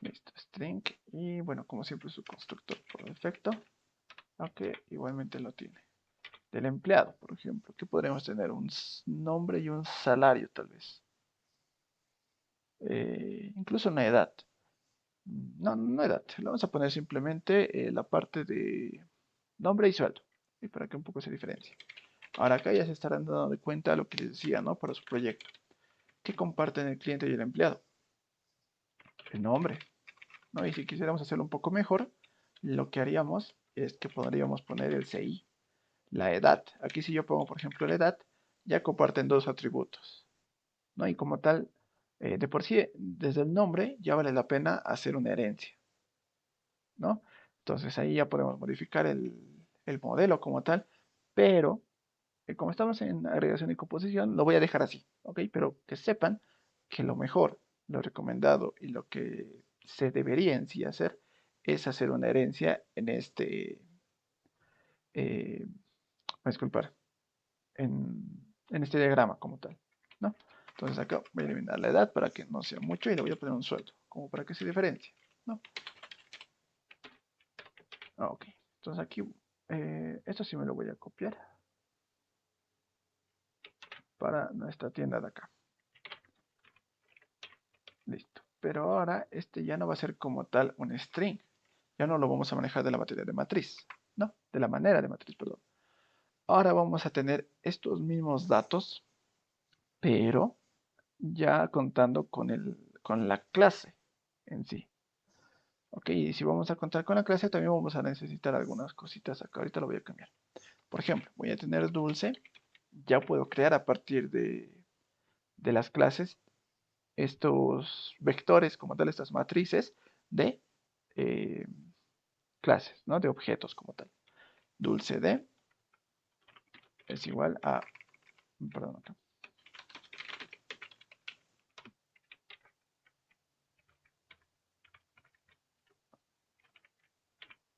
Listo, string. Y bueno, como siempre, su constructor por defecto. Aunque igualmente lo tiene. Del empleado, por ejemplo. Que podríamos tener un nombre y un salario, tal vez. Incluso una edad. No, no edad. Le vamos a poner simplemente la parte de nombre y sueldo. Y para que un poco se diferencie. Ahora acá ya se estarán dando de cuenta lo que les decía, ¿no? Para su proyecto. ¿Qué comparten el cliente y el empleado? El nombre, ¿no? Y si quisiéramos hacerlo un poco mejor, lo que haríamos es que podríamos poner el CI, la edad. Aquí si yo pongo, por ejemplo, la edad, ya comparten dos atributos, ¿no? Y como tal, de por sí, desde el nombre ya vale la pena hacer una herencia, ¿no? Entonces ahí ya podemos modificar el modelo como tal, pero como estamos en agregación y composición, lo voy a dejar así, ¿ok? Pero que sepan que lo mejor, lo recomendado y lo que se debería en sí hacer es hacer una herencia en a disculpar, en este diagrama como tal, ¿no? Entonces acá voy a eliminar la edad para que no sea mucho y le voy a poner un sueldo, como para que se diferencie, ¿no? Ok, entonces aquí, esto sí me lo voy a copiar para nuestra tienda de acá. Listo. Pero ahora este ya no va a ser como tal un string. Ya no lo vamos a manejar de la materia de matriz. No, de la manera de matriz, perdón. Ahora vamos a tener estos mismos datos, pero ya contando con la clase en sí. Ok, y si vamos a contar con la clase, también vamos a necesitar algunas cositas acá. Ahorita lo voy a cambiar. Por ejemplo, voy a tener dulce. Ya puedo crear a partir de las clases estos vectores, como tal, estas matrices de eh, clases, ¿no? De objetos como tal. Dulce D es igual a, perdón, acá.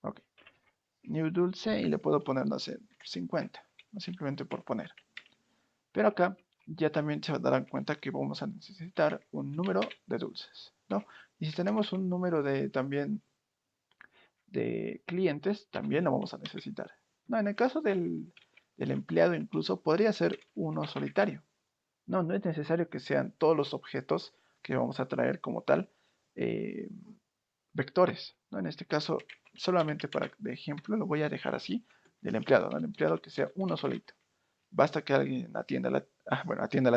Ok, new dulce y le puedo poner, no sé, 50, ¿no? Simplemente por poner. Pero acá ya también se darán cuenta que vamos a necesitar un número de dulces, ¿no? Y si tenemos un número de también de clientes, también lo vamos a necesitar. No, en el caso del empleado incluso podría ser uno solitario. No, no es necesario que sean todos los objetos que vamos a traer como tal eh, vectores, ¿no? En este caso, solamente para de ejemplo, lo voy a dejar así, del empleado, ¿no? El empleado que sea uno solito. Basta que alguien atienda la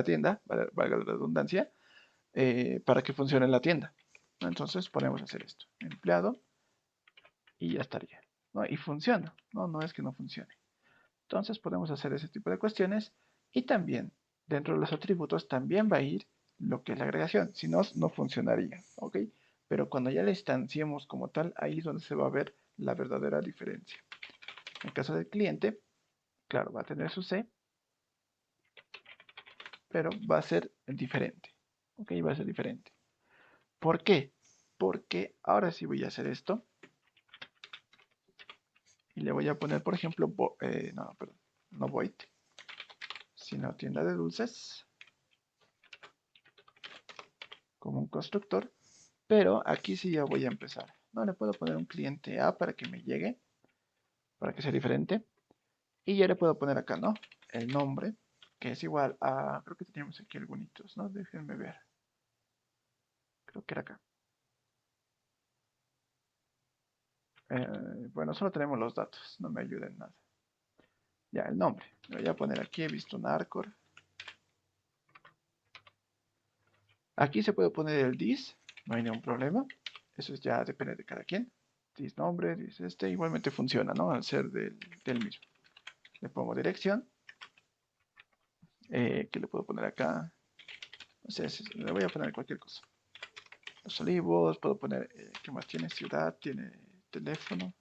tienda, valga la redundancia, para que funcione la tienda, ¿no? Entonces podemos hacer esto, empleado, y ya estaría, ¿no? Y funciona, ¿no? No es que no funcione. Entonces podemos hacer ese tipo de cuestiones y también dentro de los atributos también va a ir lo que es la agregación, si no, no funcionaría, ¿ok? Pero cuando ya la instanciemos como tal, ahí es donde se va a ver la verdadera diferencia. En el caso del cliente, claro, va a tener su C, pero va a ser diferente, ¿ok? Va a ser diferente. ¿Por qué? Porque ahora sí voy a hacer esto y le voy a poner, por ejemplo, no, perdón, no void, sino tienda de dulces como un constructor, pero aquí sí ya voy a empezar. No le puedo poner un cliente A para que me llegue, para que sea diferente, y ya le puedo poner acá, ¿no? El nombre, que es igual a, creo que teníamos aquí algunos, ¿no? Déjenme ver, creo que era acá. Bueno, solo tenemos los datos, no me ayuden nada. Ya, el nombre, le voy a poner aquí, he visto un Arcor. Aquí se puede poner el dis, no hay ningún problema. Eso ya depende de cada quien. Dis nombre, dis este, igualmente funciona, ¿no? Al ser del mismo. Le pongo dirección, que le puedo poner acá. No sé, le voy a poner cualquier cosa. Los Olivos, puedo poner, ¿qué más tiene? Ciudad, tiene teléfono.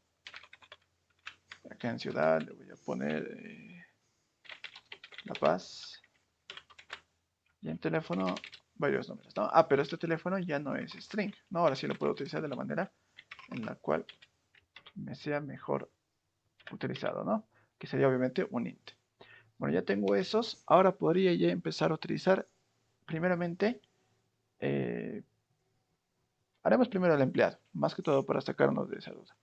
Acá en ciudad le voy a poner La Paz. Y en teléfono, varios números, ¿no? Ah, pero este teléfono ya no es string, ¿no? Ahora sí lo puedo utilizar de la manera en la cual me sea mejor utilizado, ¿no? Que sería obviamente un int. Bueno, ya tengo esos. Ahora podría ya empezar a utilizar, primeramente, eh, haremos primero al empleado, más que todo para sacarnos de esa duda.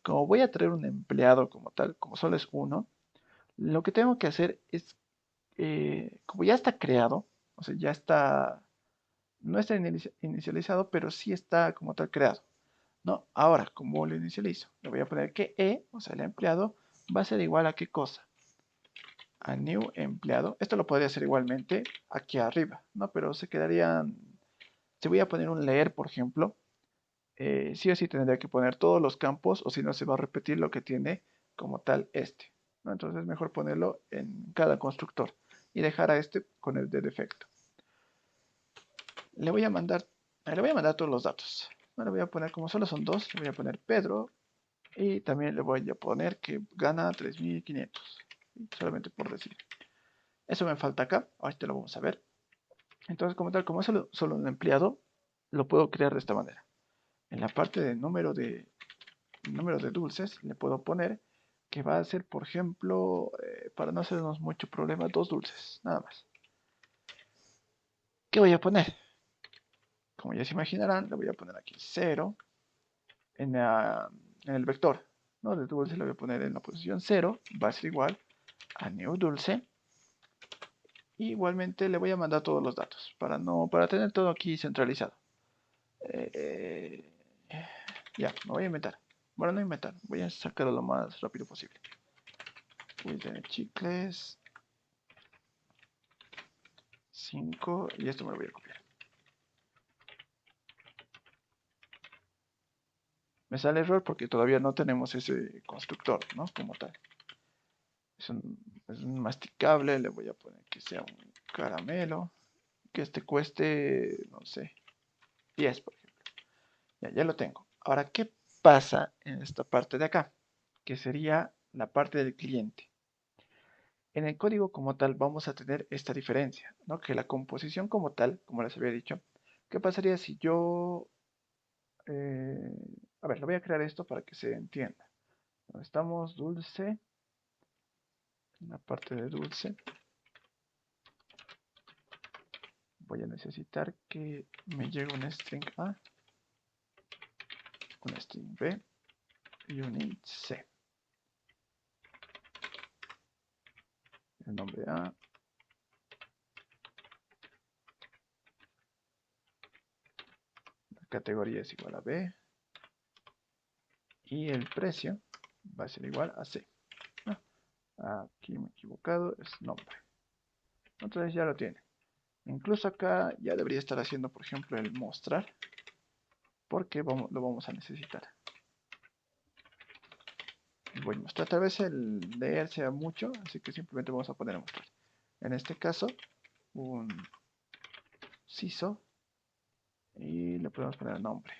Como voy a traer un empleado como tal, como solo es uno, lo que tengo que hacer es, como ya está creado, o sea, ya está, no está inicializado, pero sí está como tal creado, ¿no? Ahora, como lo inicializo, le voy a poner que o sea, el empleado, va a ser igual a qué cosa, a new empleado. Esto lo podría hacer igualmente aquí arriba, ¿no? Pero se quedarían, si voy a poner un leer, por ejemplo, sí o sí tendría que poner todos los campos o si no se va a repetir lo que tiene como tal este, ¿no? Entonces es mejor ponerlo en cada constructor y dejar a este con el de defecto. Le voy a mandar, todos los datos. No le voy a poner, como solo son dos, le voy a poner Pedro y también le voy a poner que gana 3500, solamente por decir. Eso me falta acá, ahorita lo vamos a ver. Entonces, como tal, como es solo un empleado, lo puedo crear de esta manera. En la parte de número de dulces, le puedo poner que va a ser, por ejemplo, para no hacernos mucho problema, dos dulces, nada más. ¿Qué voy a poner? Como ya se imaginarán, le voy a poner aquí 0 en el vector, ¿no? De dulce le voy a poner en la posición 0, va a ser igual a new dulce. Y igualmente le voy a mandar todos los datos para tener todo aquí centralizado. Eh, ya, me voy a inventar. Bueno, no inventar, voy a sacarlo lo más rápido posible. Voy a tener chicles 5 y esto me lo voy a copiar. Me sale error porque todavía no tenemos ese constructor, ¿no? Como tal. Es un masticable, le voy a poner que sea un caramelo, que este cueste, no sé, 10, por ejemplo. Ya lo tengo. Ahora, ¿qué pasa en esta parte de acá? Que sería la parte del cliente. En el código como tal vamos a tener esta diferencia, ¿no? Que la composición como tal, como les había dicho, ¿qué pasaría si yo... eh, a ver, le voy a crear esto para que se entienda. Estamos dulce, en la parte de dulce, voy a necesitar que me llegue un string A, un string B y un int C. El nombre A, la categoría es igual a B y el precio va a ser igual a C. Aquí me he equivocado, es nombre. Entonces ya lo tiene. Incluso acá ya debería estar haciendo, por ejemplo, el mostrar, porque lo vamos a necesitar. Voy a mostrar, tal vez el leer sea mucho, así que simplemente vamos a poner a mostrar. En este caso, un CISO y le podemos poner nombre.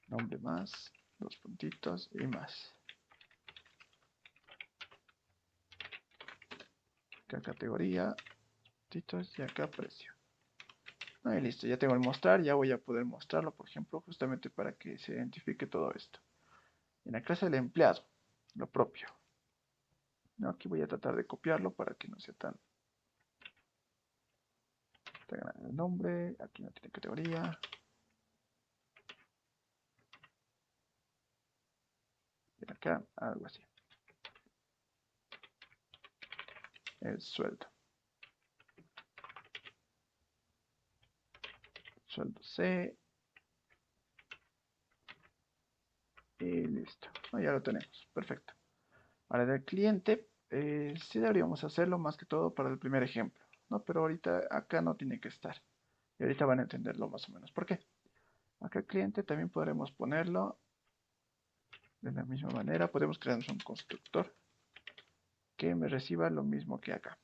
Nombre más, dos puntitos y más. Acá categoría, puntitos y acá precio. Y listo, ya tengo el mostrar, ya voy a poder mostrarlo, por ejemplo, justamente para que se identifique todo esto. En la clase del empleado, lo propio. No, aquí voy a tratar de copiarlo para que no sea tan grande el nombre. Aquí no tiene categoría. Y acá algo así. El sueldo. Sueldo C. Y listo. Ya lo tenemos. Perfecto. Ahora del cliente, sí deberíamos hacerlo más que todo para el primer ejemplo, ¿no? Pero ahorita acá no tiene que estar. Y ahorita van a entenderlo más o menos. ¿Por qué? Acá el cliente también podremos ponerlo de la misma manera. Podemos crearnos un constructor que me reciba lo mismo que acá.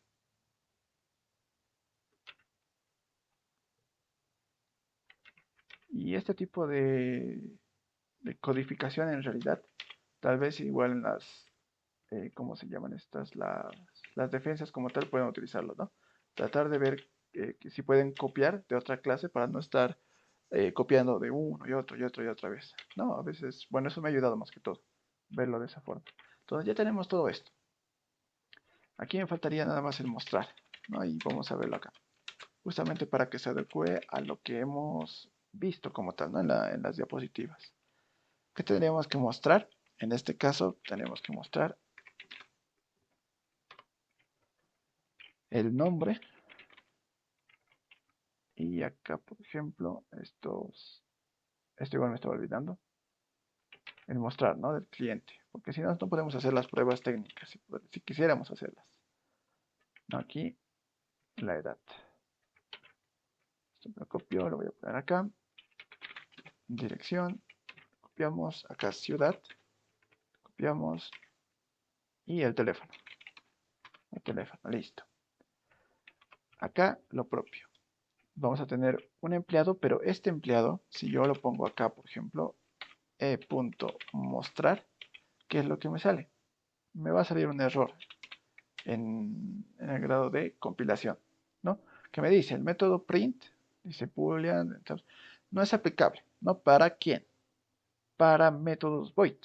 Y este tipo de codificación en realidad, tal vez igual en las, ¿cómo se llaman estas? Las defensas como tal pueden utilizarlo, ¿no? Tratar de ver que si pueden copiar de otra clase para no estar copiando de uno y otro y otro y otra vez. No, a veces, bueno, eso me ha ayudado más que todo, verlo de esa forma. Entonces ya tenemos todo esto. Aquí me faltaría nada más el mostrar, ¿no? Y vamos a verlo acá. Justamente para que se adecue a lo que hemos visto como tal, ¿no? En las diapositivas. ¿Qué tendríamos que mostrar? En este caso, tenemos que mostrar el nombre. Y acá, por ejemplo, esto igual me estaba olvidando. El mostrar, ¿no? Del cliente. Porque si no, no podemos hacer las pruebas técnicas, si quisiéramos hacerlas. No, aquí, la edad. Esto lo copio, lo voy a poner acá. Dirección. Copiamos. Acá ciudad. Copiamos. Y el teléfono. El teléfono, listo. Acá lo propio. Vamos a tener un empleado, pero este empleado, si yo lo pongo acá, por ejemplo, e.mostrar, ¿qué es lo que me sale? Me va a salir un error en el grado de compilación, ¿no? Que me dice, el método print, dice boolean, entonces, no es aplicable, ¿no? ¿Para quién? Para métodos void.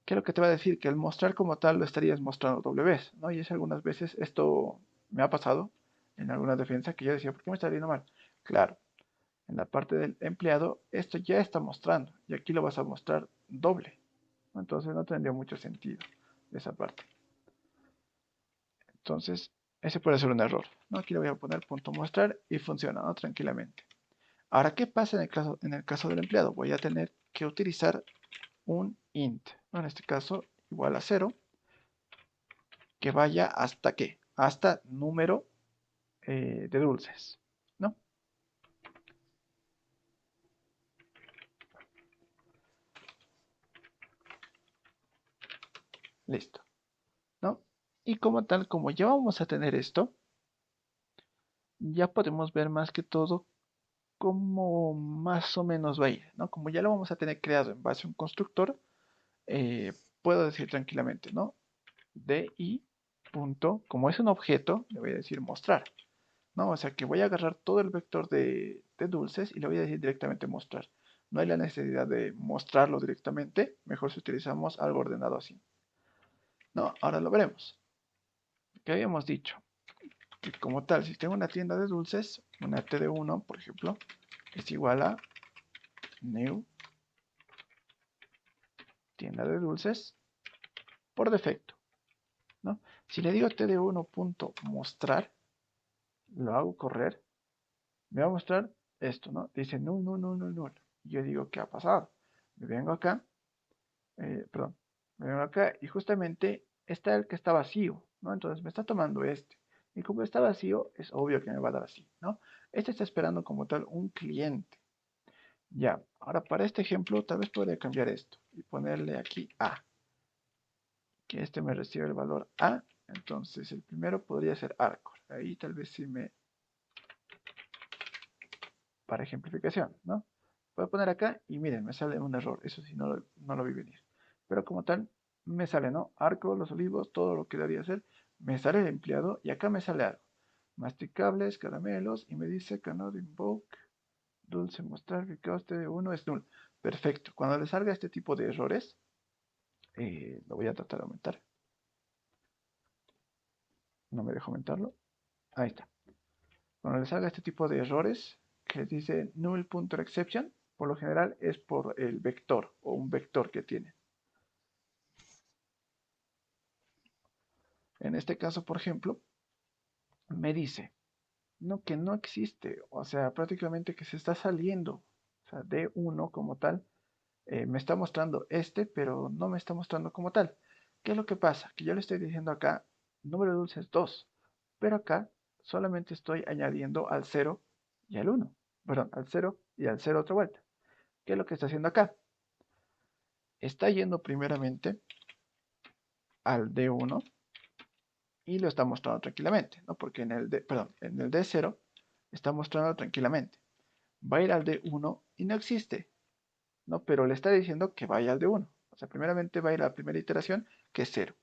¿Qué es lo que te va a decir? Que el mostrar como tal lo estarías mostrando doble vez, ¿no? Y es algunas veces esto me ha pasado en alguna defensa que yo decía, ¿por qué me está saliendo mal? Claro, en la parte del empleado esto ya está mostrando y aquí lo vas a mostrar doble. Entonces no tendría mucho sentido esa parte. Entonces, ese puede ser un error, ¿no? Aquí le voy a poner punto mostrar y funciona, ¿no? Tranquilamente. Ahora, ¿qué pasa en el caso del empleado? Voy a tener que utilizar un int, ¿no? En este caso, igual a 0, que vaya hasta qué? Hasta número de dulces, ¿no? Listo, ¿no? Y como tal, como ya vamos a tener esto, ya podemos ver más que todo cómo más o menos va a ir, ¿no? Como ya lo vamos a tener creado en base a un constructor, puedo decir tranquilamente, ¿no? DI punto, como es un objeto, le voy a decir mostrar, ¿no? O sea que voy a agarrar todo el vector de dulces y le voy a decir directamente mostrar. No hay la necesidad de mostrarlo directamente, mejor si utilizamos algo ordenado así. No, ahora lo veremos. ¿Qué habíamos dicho? Que como tal, si tengo una tienda de dulces, una TD1, por ejemplo, es igual a new tienda de dulces por defecto, ¿no? Si le digo td1.mostrar, lo hago correr, me va a mostrar esto, ¿no? Dice null, null, null, null, null. Yo digo, ¿qué ha pasado? Me vengo acá, perdón, me vengo acá y justamente está el que está vacío, ¿no? Entonces me está tomando este. Y como está vacío, es obvio que me va a dar así, ¿no? Este está esperando como tal un cliente. Ya, ahora para este ejemplo tal vez podría cambiar esto y ponerle aquí A, que este me recibe el valor A, entonces el primero podría ser Arcor, ahí tal vez sí me, para ejemplificación, ¿no? Voy a poner acá y miren, me sale un error, eso sí no lo vi venir, pero como tal me sale, ¿no? Arco, los olivos, todo lo que debería ser, me sale el empleado y acá me sale algo, masticables, caramelos y me dice cannot invoke, dulce mostrar que coste de 1 es null. Perfecto, cuando le salga este tipo de errores, lo voy a tratar de aumentar. No me dejo aumentarlo. Ahí está. Cuando le salga este tipo de errores que dice null.exception, por lo general es por el vector o un vector que tiene. En este caso, por ejemplo, me dice no, que no existe, o sea, prácticamente que se está saliendo. O sea, D1 como tal me está mostrando este, pero no me está mostrando como tal. ¿Qué es lo que pasa? Que yo le estoy diciendo acá, número de dulces 2, pero acá solamente estoy añadiendo al 0 y al 1. Perdón, al 0 y al 0 otra vuelta. ¿Qué es lo que está haciendo acá? Está yendo primeramente al D1 y lo está mostrando tranquilamente, ¿no? Porque en el D0 está mostrando tranquilamente. Va a ir al D1 y no existe, ¿no? Pero le está diciendo que vaya al D1. O sea, primeramente va a ir a la primera iteración, que es 0.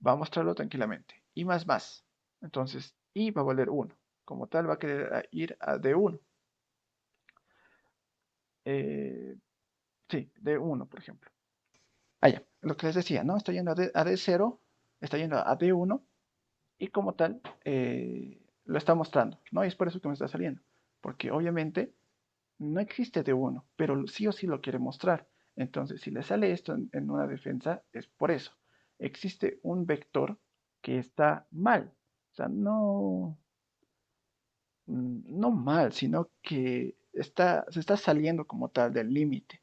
Va a mostrarlo tranquilamente. Y más más. Entonces, y va a valer 1. Como tal, va a querer ir a D1. Sí, D1, por ejemplo. Ah, ya. Lo que les decía, ¿no? Está yendo a D0, está yendo a D1 y como tal lo está mostrando, ¿no? Y es por eso que me está saliendo, porque obviamente no existe D1, pero sí o sí lo quiere mostrar. Entonces, si le sale esto en una defensa, es por eso. Existe un vector que está mal. O sea, no mal, sino que se está saliendo como tal del límite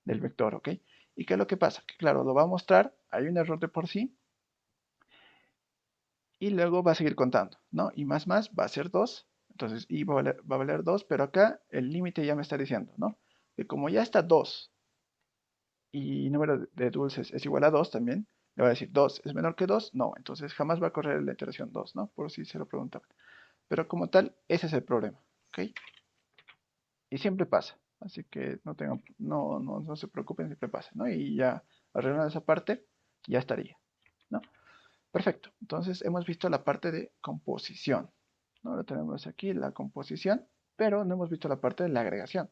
del vector, ¿ok? ¿Y qué es lo que pasa? Que claro, lo va a mostrar, hay un error de por sí, y luego va a seguir contando, ¿no? Y más va a ser 2, entonces y va a valer 2, pero acá el límite ya me está diciendo, ¿no? Que como ya está 2 y número de dulces es igual a 2 también, le va a decir 2 es menor que 2, no, entonces jamás va a correr la iteración 2, ¿no? Por si se lo preguntaban. Pero como tal, ese es el problema, ¿ok? Y siempre pasa, así que no se preocupen, siempre pasa, ¿no? Y ya arreglando esa parte, ya estaría, ¿no? Perfecto, entonces hemos visto la parte de composición. ¿No? Ahora tenemos aquí la composición, pero no hemos visto la parte de la agregación.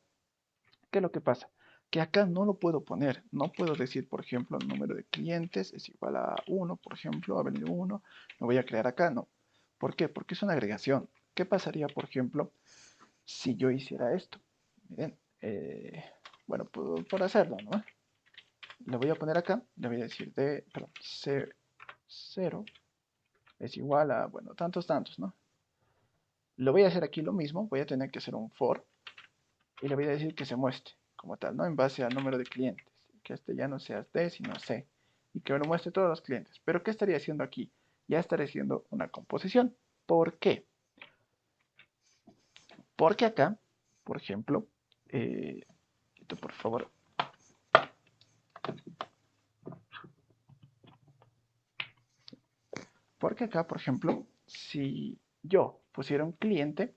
¿Qué es lo que pasa? Que acá no lo puedo poner. No puedo decir, por ejemplo, el número de clientes es igual a 1, por ejemplo, ha venido 1. Me voy a crear acá, no. ¿Por qué? Porque es una agregación. ¿Qué pasaría, por ejemplo, si yo hiciera esto? Miren, bueno, por hacerlo, ¿no? Le voy a poner acá, le voy a decir perdón, 0 es igual a, bueno, tantos, ¿no? Lo voy a hacer aquí lo mismo, voy a tener que hacer un for y le voy a decir que se muestre como tal, ¿no? En base al número de clientes, que este ya no sea D, sino C, y que me lo muestre todos los clientes. Pero ¿qué estaría haciendo aquí? Ya estaría haciendo una composición. ¿Por qué? Porque acá, por ejemplo, por favor, Porque acá, por ejemplo, si yo pusiera un cliente,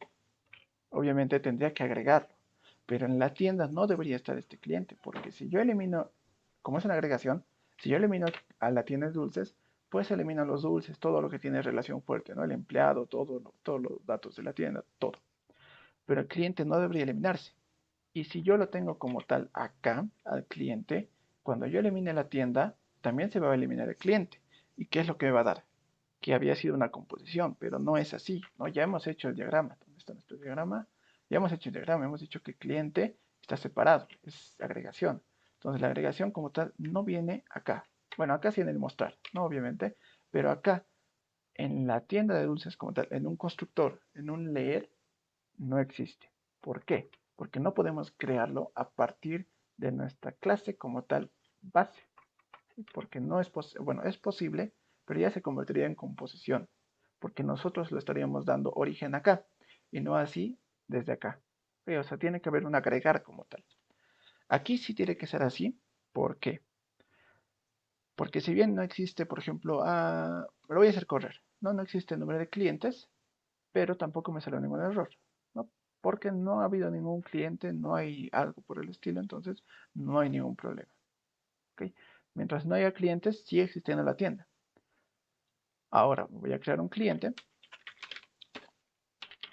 obviamente tendría que agregarlo. Pero en la tienda no debería estar este cliente, porque si yo elimino, como es una agregación, si yo elimino a la tienda de dulces, pues elimino los dulces, todo lo que tiene relación fuerte, ¿no? El empleado, todos los datos de la tienda, todo. Pero el cliente no debería eliminarse. Y si yo lo tengo como tal acá, al cliente, cuando yo elimine la tienda, también se va a eliminar el cliente. ¿Y qué es lo que me va a dar? Que había sido una composición, pero no es así, ¿no? Ya hemos hecho el diagrama. ¿Dónde está nuestro diagrama? Ya hemos hecho el diagrama, hemos dicho que el cliente está separado, es agregación. Entonces la agregación como tal no viene acá. Bueno, acá sí en el mostrar, ¿no? Obviamente, pero acá en la tienda de dulces como tal, en un constructor, en un leer, no existe. ¿Por qué? Porque no podemos crearlo a partir de nuestra clase como tal base. ¿Sí? Porque no es posible, bueno, es posible, pero ya se convertiría en composición. Porque nosotros le estaríamos dando origen acá y no así desde acá. ¿Sí? O sea, tiene que haber un agregar como tal. Aquí sí tiene que ser así. ¿Por qué? Porque si bien no existe, por ejemplo, lo voy a hacer correr. No existe el número de clientes, pero tampoco me salió ningún error, ¿no? Porque no ha habido ningún cliente, no hay algo por el estilo, entonces no hay ningún problema. ¿Ok? Mientras no haya clientes, sigue existiendo la tienda. Ahora voy a crear un cliente,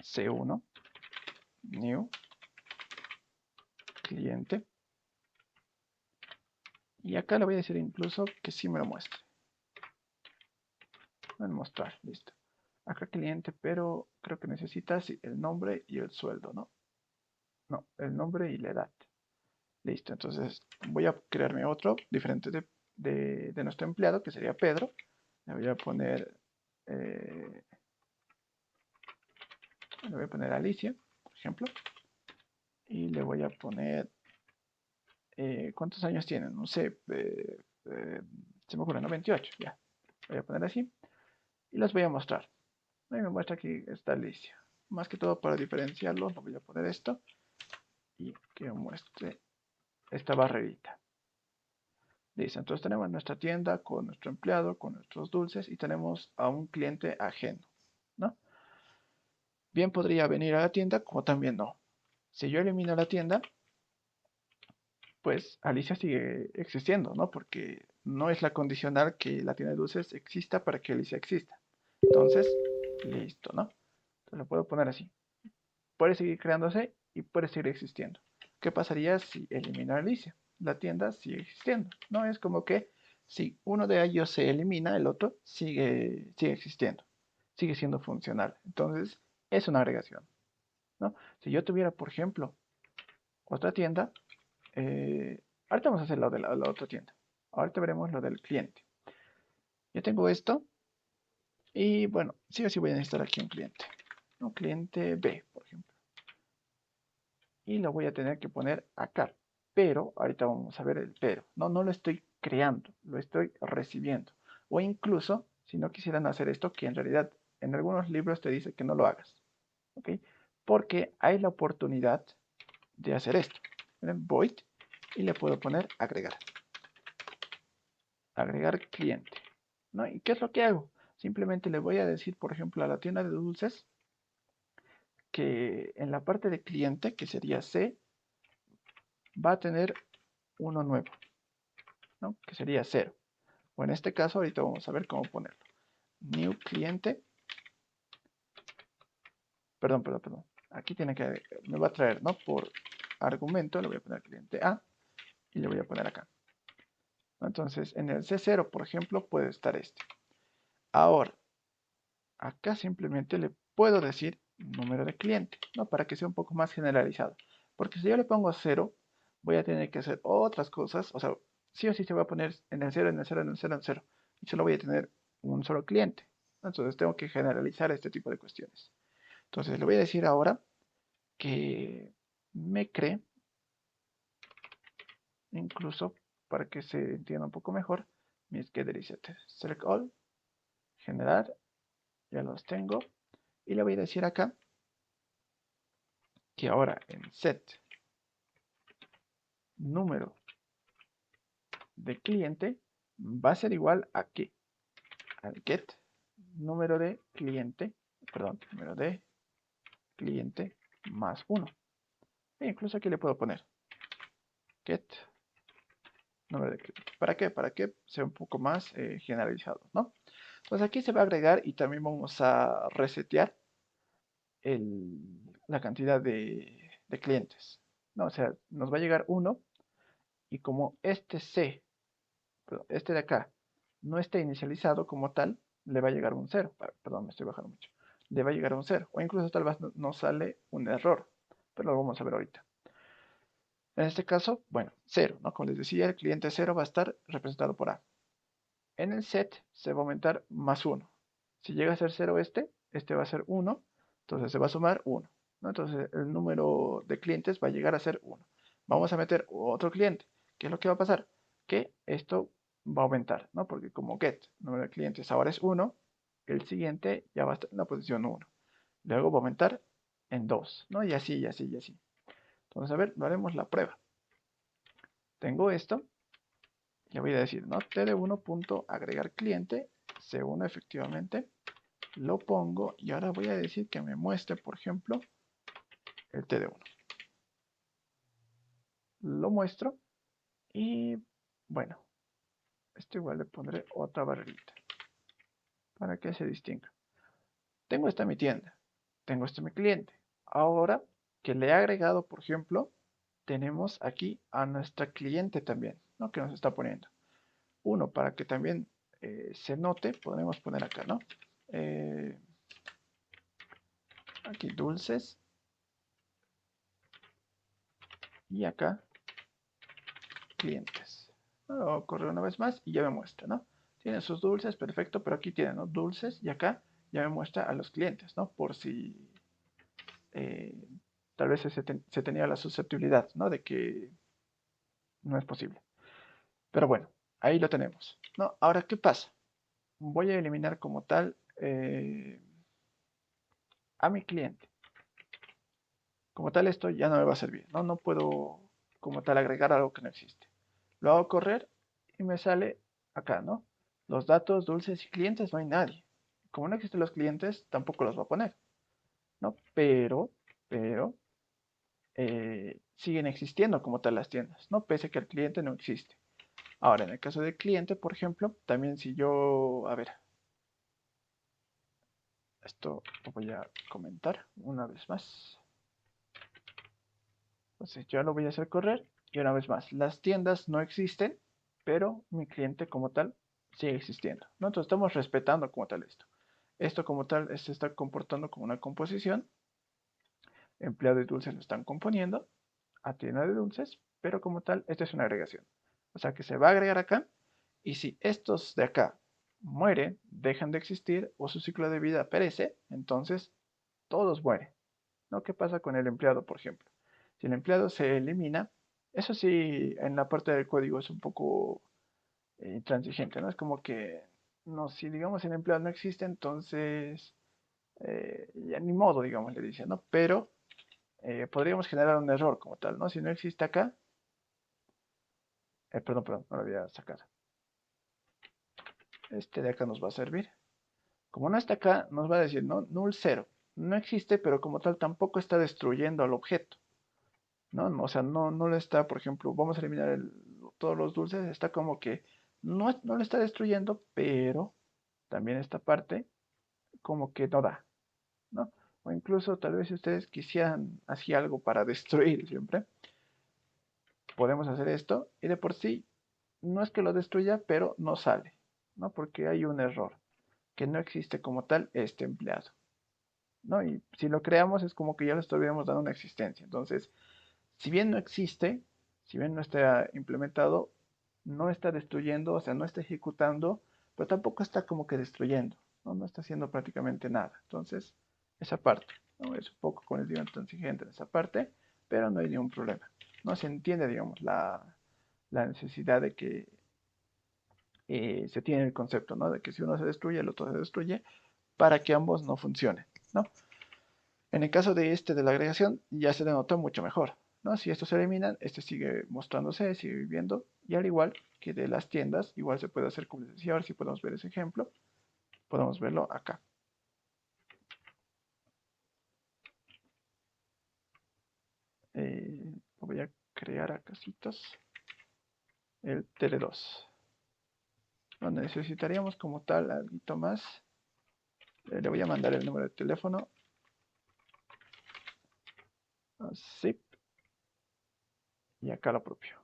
C1, new, cliente, y acá le voy a decir incluso que sí me lo muestre. En mostrar, listo. Acá cliente, pero creo que necesita sí, el nombre y el sueldo, ¿no? No, el nombre y la edad. Listo, entonces voy a crearme otro diferente de nuestro empleado, que sería Pedro. Le voy a poner, eh, le voy a poner Alicia, por ejemplo. Y le voy a poner, ¿cuántos años tiene? No sé, se me ocurre, ¿no? 28, ya. Voy a poner así. Y los voy a mostrar. Ahí me muestra aquí está Alicia. Más que todo para diferenciarlos, lo voy a poner esto. Y que muestre esta barrerita. Listo, entonces tenemos nuestra tienda con nuestro empleado, con nuestros dulces y tenemos a un cliente ajeno, ¿no? Bien podría venir a la tienda como también no. Si yo elimino la tienda, pues Alicia sigue existiendo, ¿no? Porque no es la condicional que la tienda de dulces exista para que Alicia exista. Entonces, listo, ¿no? Entonces lo puedo poner así. Puede seguir creándose y puede seguir existiendo. ¿Qué pasaría si elimino a Alicia? La tienda sigue existiendo, ¿no? Es como que si uno de ellos se elimina, el otro sigue existiendo, sigue siendo funcional. Entonces, es una agregación, ¿no? Si yo tuviera, por ejemplo, otra tienda, ahorita vamos a hacer lo de la otra tienda. Ahorita veremos lo del cliente. Yo tengo esto y bueno, sí o sí voy a necesitar aquí un cliente. Un cliente B, por ejemplo. Y lo voy a tener que poner acá. Pero, ahorita vamos a ver el pero. No lo estoy creando, lo estoy recibiendo. O incluso, si no quisieran hacer esto, que en realidad en algunos libros te dice que no lo hagas. ¿Ok? Porque hay la oportunidad de hacer esto. Miren, void y le puedo poner agregar. Agregar cliente. ¿No? ¿Y qué es lo que hago? Simplemente le voy a decir, por ejemplo, a la tienda de dulces que en la parte de cliente, que sería C, va a tener uno nuevo, ¿no? Que sería 0. O en este caso, ahorita vamos a ver cómo ponerlo. New cliente. Perdón. Aquí tiene que, me va a traer, ¿no? Por argumento, le voy a poner cliente A y le voy a poner acá. Entonces, en el C0, por ejemplo, puede estar este. Ahora, acá simplemente le puedo decir número de cliente, ¿no? Para que sea un poco más generalizado. Porque si yo le pongo 0, voy a tener que hacer otras cosas. O sea, sí o sí se va a poner en el 0, en el 0, en el 0, en el 0. Y solo voy a tener un solo cliente. Entonces tengo que generalizar este tipo de cuestiones. Entonces le voy a decir ahora que me cree, incluso para que se entienda un poco mejor, mis getDeliset. Select all, generar, ya los tengo. Y le voy a decir acá que ahora en set número de cliente va a ser igual a qué? Al get número de cliente, perdón, número de cliente más 1. E incluso aquí le puedo poner get número de cliente. ¿Para qué? Para que sea un poco más generalizado, ¿no? Pues aquí se va a agregar y también vamos a resetear la cantidad de clientes, ¿no? O sea, nos va a llegar 1 y como este C, perdón, este de acá, no está inicializado como tal, le va a llegar un 0. Perdón, me estoy bajando mucho. Le va a llegar un 0. O incluso tal vez nos sale un error. Pero lo vamos a ver ahorita. En este caso, bueno, 0, ¿no? Como les decía, el cliente 0 va a estar representado por A. En el set se va a aumentar más 1. Si llega a ser 0 este va a ser 1. Entonces se va a sumar 1, ¿no? Entonces el número de clientes va a llegar a ser 1. Vamos a meter otro cliente. ¿Qué es lo que va a pasar? Que esto va a aumentar, ¿no? Porque como get, número de clientes ahora es 1, el siguiente ya va a estar en la posición 1. Luego va a aumentar en 2, ¿no? Y así, y así, y así. Entonces, a ver, lo haremos la prueba. Tengo esto. Le voy a decir, ¿no? td1.agregar cliente, C1 efectivamente. Lo pongo y ahora voy a decir que me muestre, por ejemplo, el td1. Lo muestro y, bueno, esto igual le pondré otra barrerita para que se distinga. Tengo esta mi tienda, tengo este mi cliente. Ahora que le he agregado, por ejemplo, tenemos aquí a nuestra cliente también, ¿no? Que nos está poniendo. Uno, para que también se note, podemos poner acá, ¿no? Aquí dulces. Y acá clientes. Lo correo una vez más y ya me muestra, ¿no? Tiene sus dulces, perfecto, pero aquí tiene, ¿no? Dulces y acá ya me muestra a los clientes, ¿no? Por si eh, tal vez se tenía la susceptibilidad, ¿no? De que no es posible. Pero bueno, ahí lo tenemos, ¿no? Ahora, ¿qué pasa? Voy a eliminar como tal a mi cliente. Como tal, esto ya no me va a servir, ¿no? No puedo como tal agregar algo que no existe. Lo hago correr y me sale acá, ¿no? Los datos, dulces y clientes, no hay nadie. Como no existen los clientes, tampoco los va a poner, ¿no? Pero, siguen existiendo como tal las tiendas, ¿no? Pese a que el cliente no existe. Ahora, en el caso del cliente, por ejemplo, también si yo, a ver, esto lo voy a comentar una vez más. Entonces yo lo voy a hacer correr y una vez más, las tiendas no existen, pero mi cliente como tal sigue existiendo, ¿no? Entonces estamos respetando como tal esto. Esto como tal se está comportando como una composición. Empleado y dulces lo están componiendo a tienda de dulces, pero como tal, esta es una agregación. O sea que se va a agregar acá y si estos de acá mueren, dejan de existir o su ciclo de vida perece, entonces todos mueren, ¿no? ¿Qué pasa con el empleado, por ejemplo? Si el empleado se elimina, eso sí, en la parte del código es un poco intransigente, ¿no? Es como que, no, si digamos el empleado no existe, entonces ya ni modo, digamos, le dice, ¿no? Pero podríamos generar un error como tal, ¿no? Si no existe acá, perdón, no lo voy a sacar. Este de acá nos va a servir. Como no está acá, nos va a decir, ¿no? Null 0. No existe, pero como tal tampoco está destruyendo al objeto. ¿No? O sea, no le está, por ejemplo, vamos a eliminar todos los dulces, está como que no le está destruyendo, pero también esta parte como que no da, ¿no? O incluso tal vez si ustedes quisieran hacer algo para destruir siempre, podemos hacer esto y de por sí no es que lo destruya, pero no sale, ¿no? Porque hay un error, que no existe como tal este empleado, ¿no? Y si lo creamos es como que ya le estuviéramos dando una existencia. Entonces, si bien no existe, si bien no está implementado, no está destruyendo, o sea, no está ejecutando, pero tampoco está como que destruyendo, ¿no? No está haciendo prácticamente nada. Entonces, esa parte, ¿no? Es un poco, como les digo, intransigente en esa parte, pero no hay ningún problema. No se entiende, digamos, la necesidad de que se tiene el concepto, ¿no? De que si uno se destruye, el otro se destruye, para que ambos no funcionen, ¿no? En el caso de este de la agregación, ya se denota mucho mejor, ¿no? Si estos se eliminan, este sigue mostrándose, sigue viviendo, y al igual que de las tiendas, igual se puede hacer como les decía, ahora sí podemos ver ese ejemplo. podemos verlo acá. Lo voy a crear a casitos. El Tele2. No necesitaríamos como tal algo más. Le voy a mandar el número de teléfono. Zip. Y acá lo propio.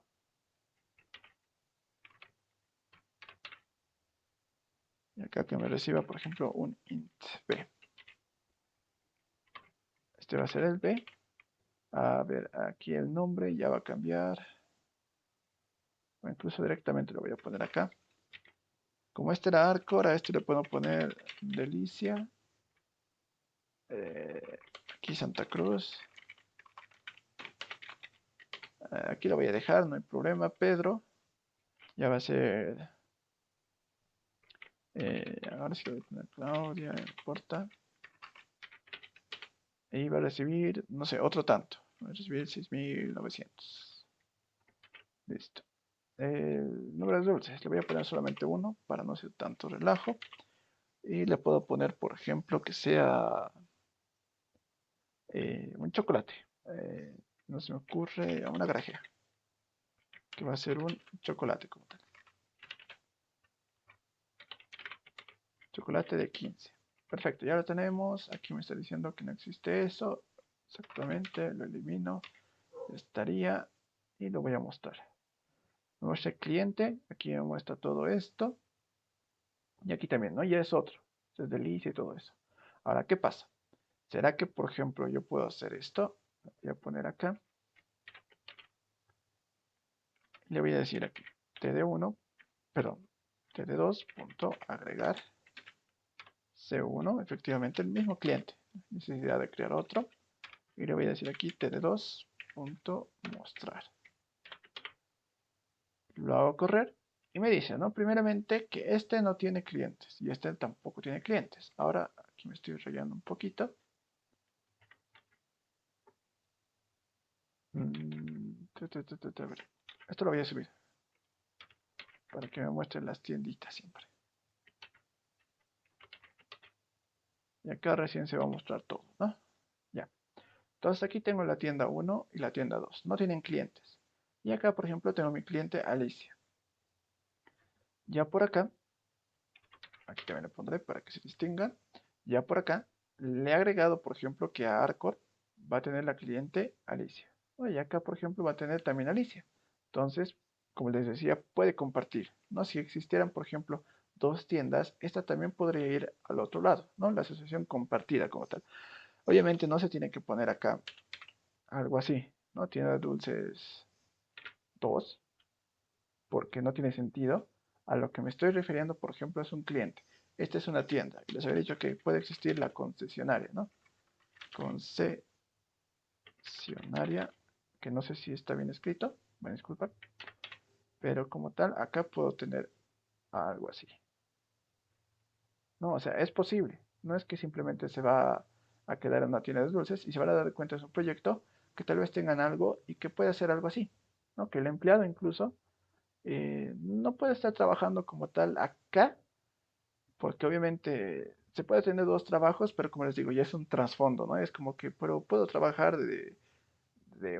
Y acá que me reciba, por ejemplo, un int b. Este va a ser el b. A ver, aquí el nombre ya va a cambiar. O incluso directamente lo voy a poner acá. Como este era Arcor, a este le puedo poner Delicia. Aquí Santa Cruz. Aquí lo voy a dejar, no hay problema. Pedro. Ya va a ser... ahora sí lo voy a poner Claudia, no importa. Y va a recibir, no sé, otro tanto. Va a recibir 6.900. Listo. El número de dulces, le voy a poner solamente uno para no hacer tanto relajo. Y le puedo poner, por ejemplo, que sea un chocolate. Eh, no se me ocurre una grajea. Que va a ser un chocolate como tal. Chocolate de 15. Perfecto, ya lo tenemos. Aquí me está diciendo que no existe eso. Exactamente, lo elimino. Estaría y lo voy a mostrar. Me muestra el cliente. Aquí me muestra todo esto. Y aquí también, ¿no? Ya es otro. Es delicia y todo eso. Ahora, ¿qué pasa? ¿Será que, por ejemplo, yo puedo hacer esto? Voy a poner acá. Le voy a decir aquí, td1, perdón, td2, punto, agregar c1, efectivamente el mismo cliente. Necesidad de crear otro. Y le voy a decir aquí td2, punto, mostrar. Lo hago correr. Y me dice, ¿no? Primeramente que este no tiene clientes y este tampoco tiene clientes. Ahora, aquí me estoy rayando un poquito. A ver, esto lo voy a subir para que me muestren las tienditas siempre. Y acá recién se va a mostrar todo, ¿no? Ya. Entonces aquí tengo la tienda 1 y la tienda 2. No tienen clientes. Y acá, por ejemplo, tengo mi cliente Alicia. Ya por acá, aquí también le pondré para que se distingan. Ya por acá, le he agregado, por ejemplo, que a Arcor va a tener la cliente Alicia. Y acá, por ejemplo, va a tener también Alicia. Entonces, como les decía, puede compartir, ¿no? Si existieran, por ejemplo, dos tiendas, esta también podría ir al otro lado, ¿no? La asociación compartida como tal. Obviamente no se tiene que poner acá algo así, ¿no? Tienda de dulces 2, porque no tiene sentido. A lo que me estoy refiriendo, por ejemplo, es un cliente. Esta es una tienda. Y les había dicho que puede existir la concesionaria, ¿no? Concesionaria, que no sé si está bien escrito, me disculpan. Pero como tal, acá puedo tener algo así. No, o sea, es posible. No es que simplemente se va a quedar en una tienda de dulces y se van a dar cuenta de su proyecto, que tal vez tengan algo y que puede hacer algo así, ¿no? Que el empleado incluso no puede estar trabajando como tal acá, porque obviamente se puede tener dos trabajos, pero como les digo, ya es un trasfondo, ¿no? Es como que pero puedo trabajar de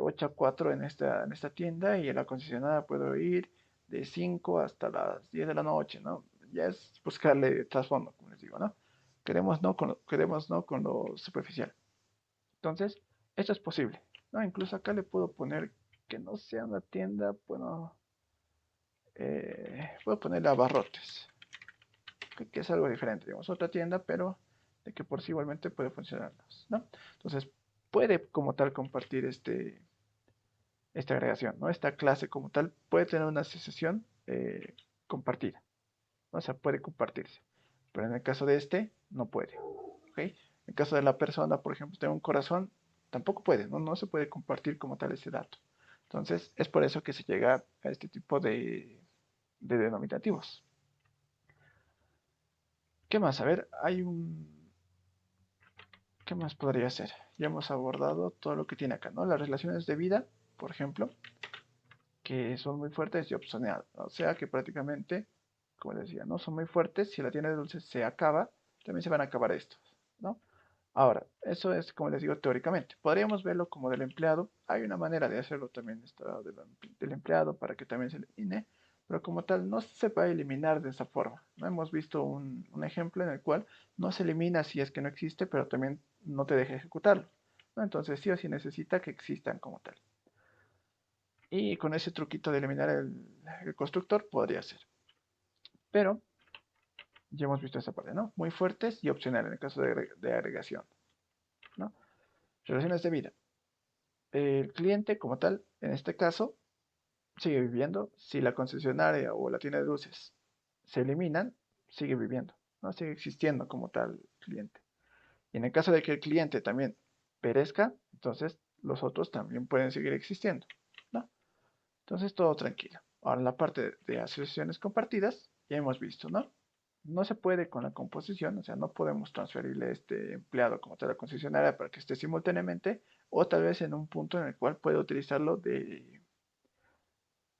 8 a 4 en esta tienda y en la concesionada puedo ir de 5 hasta las 10 de la noche, ¿no? Ya es buscarle trasfondo, como les digo, ¿no? Queremos no con lo superficial. Entonces, esto es posible, ¿no? Incluso acá le puedo poner que no sea una tienda, bueno, puedo ponerle abarrotes, que es algo diferente, digamos, otra tienda, pero de que por sí igualmente puede funcionar, ¿no? Entonces, puede como tal compartir esta agregación, ¿no? Esta clase como tal puede tener una asociación compartida, ¿no? O sea, puede compartirse. Pero en el caso de este, no puede, ¿ok? En el caso de la persona, por ejemplo, tiene un corazón, tampoco puede, ¿no? No se puede compartir como tal ese dato. Entonces, es por eso que se llega a este tipo de denominativos. ¿Qué más? A ver, hay un... ¿Qué más podría ser? Ya hemos abordado todo lo que tiene acá, ¿no? Las relaciones de vida, por ejemplo, que son muy fuertes y opcional. O sea que prácticamente, como decía, no son muy fuertes. Si la tienda de dulces se acaba, también se van a acabar estos, ¿no? Ahora, eso es, como les digo, teóricamente. Podríamos verlo como del empleado. Hay una manera de hacerlo también del empleado para que también se elimine, pero como tal no se va a eliminar de esa forma. ¿No? Hemos visto un ejemplo en el cual no se elimina si es que no existe, pero también no te deja ejecutarlo. ¿No? Entonces sí o sí necesita que existan como tal. Y con ese truquito de eliminar el constructor podría ser. Pero ya hemos visto esa parte, ¿no? Muy fuertes y opcional en el caso de agregación, ¿no? Relaciones de vida. El cliente como tal, en este caso, sigue viviendo. Si la concesionaria o la tienda de luces se eliminan, sigue viviendo, ¿no? Sigue existiendo como tal cliente. Y en el caso de que el cliente también perezca, entonces los otros también pueden seguir existiendo, ¿no? Entonces todo tranquilo. Ahora en la parte de asociaciones compartidas, ya hemos visto, ¿no? No se puede con la composición, o sea, no podemos transferirle este empleado como tal a la concesionaria para que esté simultáneamente, o tal vez en un punto en el cual pueda utilizarlo de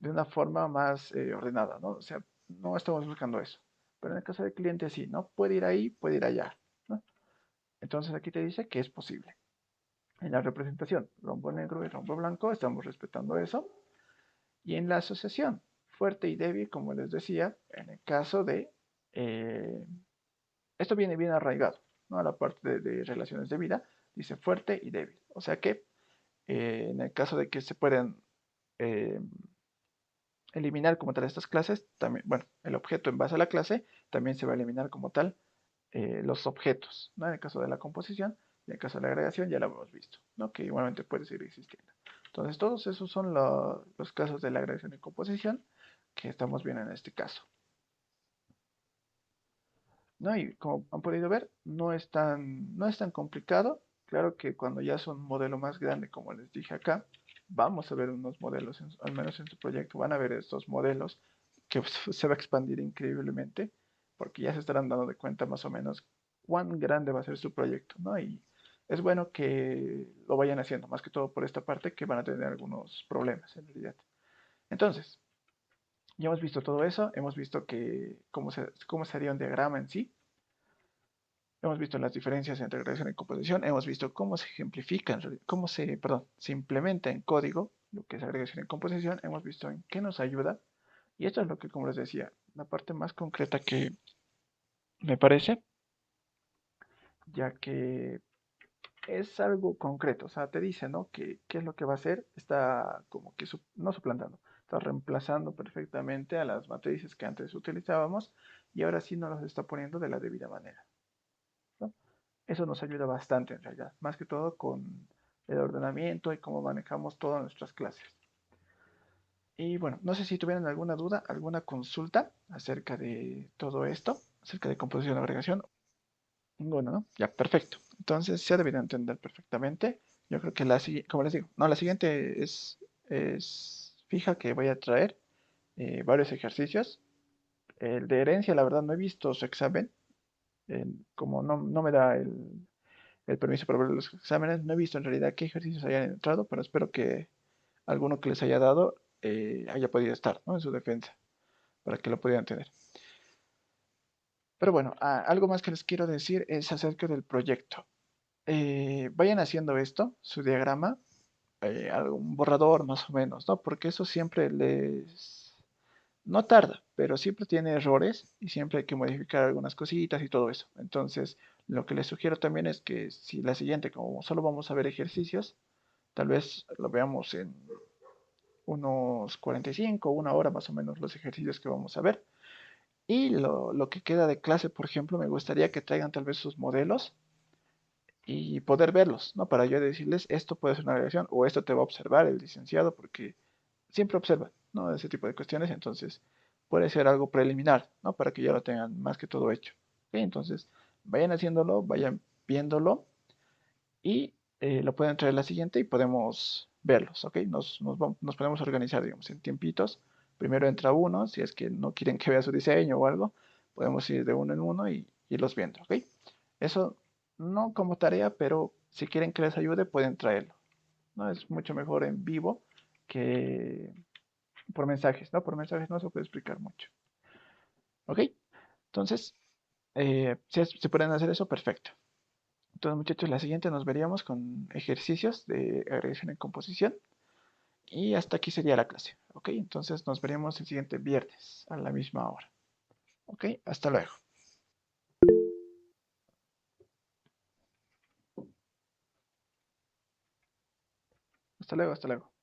una forma más ordenada, ¿no? O sea, no estamos buscando eso. Pero en el caso del cliente sí, ¿no? Puede ir ahí, puede ir allá, ¿no? Entonces aquí te dice que es posible. En la representación, rombo negro y rombo blanco, estamos respetando eso. Y en la asociación, fuerte y débil, como les decía, en el caso de... eh, esto viene bien arraigado, ¿no? A la parte de relaciones de vida, dice fuerte y débil. O sea que en el caso de que se puedan eh, eliminar como tal estas clases, también, bueno, el objeto en base a la clase, también se va a eliminar como tal los objetos, ¿no? En el caso de la composición, y en el caso de la agregación ya lo hemos visto, ¿no? Que igualmente puede seguir existiendo. Entonces, todos esos son los casos de la agregación y composición que estamos viendo en este caso, ¿no? Y como han podido ver, no es tan complicado. Claro que cuando ya es un modelo más grande, como les dije acá, vamos a ver unos modelos, al menos en su proyecto, van a ver estos modelos que se va a expandir increíblemente, porque ya se estarán dando de cuenta más o menos cuán grande va a ser su proyecto, ¿no? Y es bueno que lo vayan haciendo, más que todo por esta parte, que van a tener algunos problemas en realidad. Entonces, ya hemos visto todo eso, hemos visto cómo sería un diagrama en sí, hemos visto las diferencias entre regresión y composición, hemos visto cómo se ejemplifica, se implementa en código lo que es agregación y composición, hemos visto en qué nos ayuda, y esto es lo que, como les decía, la parte más concreta que me parece, ya que es algo concreto, o sea, te dice, ¿no? ¿Qué es lo que va a hacer? Está como que, no suplantando, está reemplazando perfectamente a las matrices que antes utilizábamos, y ahora sí nos las está poniendo de la debida manera, ¿no? Eso nos ayuda bastante en realidad, más que todo con el ordenamiento y cómo manejamos todas nuestras clases. Y bueno, no sé si tuvieran alguna duda, alguna consulta acerca de todo esto, acerca de composición y agregación. Ninguno, ¿no? Ya, perfecto. Entonces se debería entender perfectamente. Yo creo que la siguiente, como les digo, no, la siguiente es fija que voy a traer varios ejercicios. El de herencia, la verdad, no he visto su examen. Como no me da el permiso para ver los exámenes. No he visto en realidad qué ejercicios hayan entrado, pero espero que alguno que les haya dado haya podido estar, ¿no? En su defensa, para que lo pudieran tener. Pero bueno, algo más que les quiero decir es acerca del proyecto. Vayan haciendo esto, su diagrama, un borrador más o menos, ¿no? Porque eso siempre no tarda, pero siempre tiene errores y siempre hay que modificar algunas cositas y todo eso. Entonces, lo que les sugiero también es que si la siguiente, como solo vamos a ver ejercicios, tal vez lo veamos en unos 45, una hora más o menos los ejercicios que vamos a ver. Y lo que queda de clase, por ejemplo, me gustaría que traigan tal vez sus modelos y poder verlos, ¿no? Para yo decirles, esto puede ser una agregación o esto te va a observar el licenciado, porque siempre observa, ¿no? Ese tipo de cuestiones, entonces puede ser algo preliminar, ¿no? Para que ya lo tengan más que todo hecho. ¿Ok? Entonces, vayan haciéndolo, vayan viéndolo y lo pueden traer la siguiente y podemos verlos, ¿ok? Nos podemos organizar, digamos, en tiempitos. Primero entra uno, si es que no quieren que vea su diseño o algo, podemos ir de uno en uno y irlos viendo, ¿ok? Eso no como tarea, pero si quieren que les ayude, pueden traerlo, ¿no? Es mucho mejor en vivo que por mensajes, ¿no? Por mensajes no se puede explicar mucho, ¿ok? Entonces, Si se pueden hacer eso, perfecto. Entonces, muchachos, la siguiente nos veríamos con ejercicios de agresión en composición. Y hasta aquí sería la clase. ¿Ok? Entonces nos veremos el siguiente viernes a la misma hora. ¿Ok? Hasta luego. Hasta luego, hasta luego.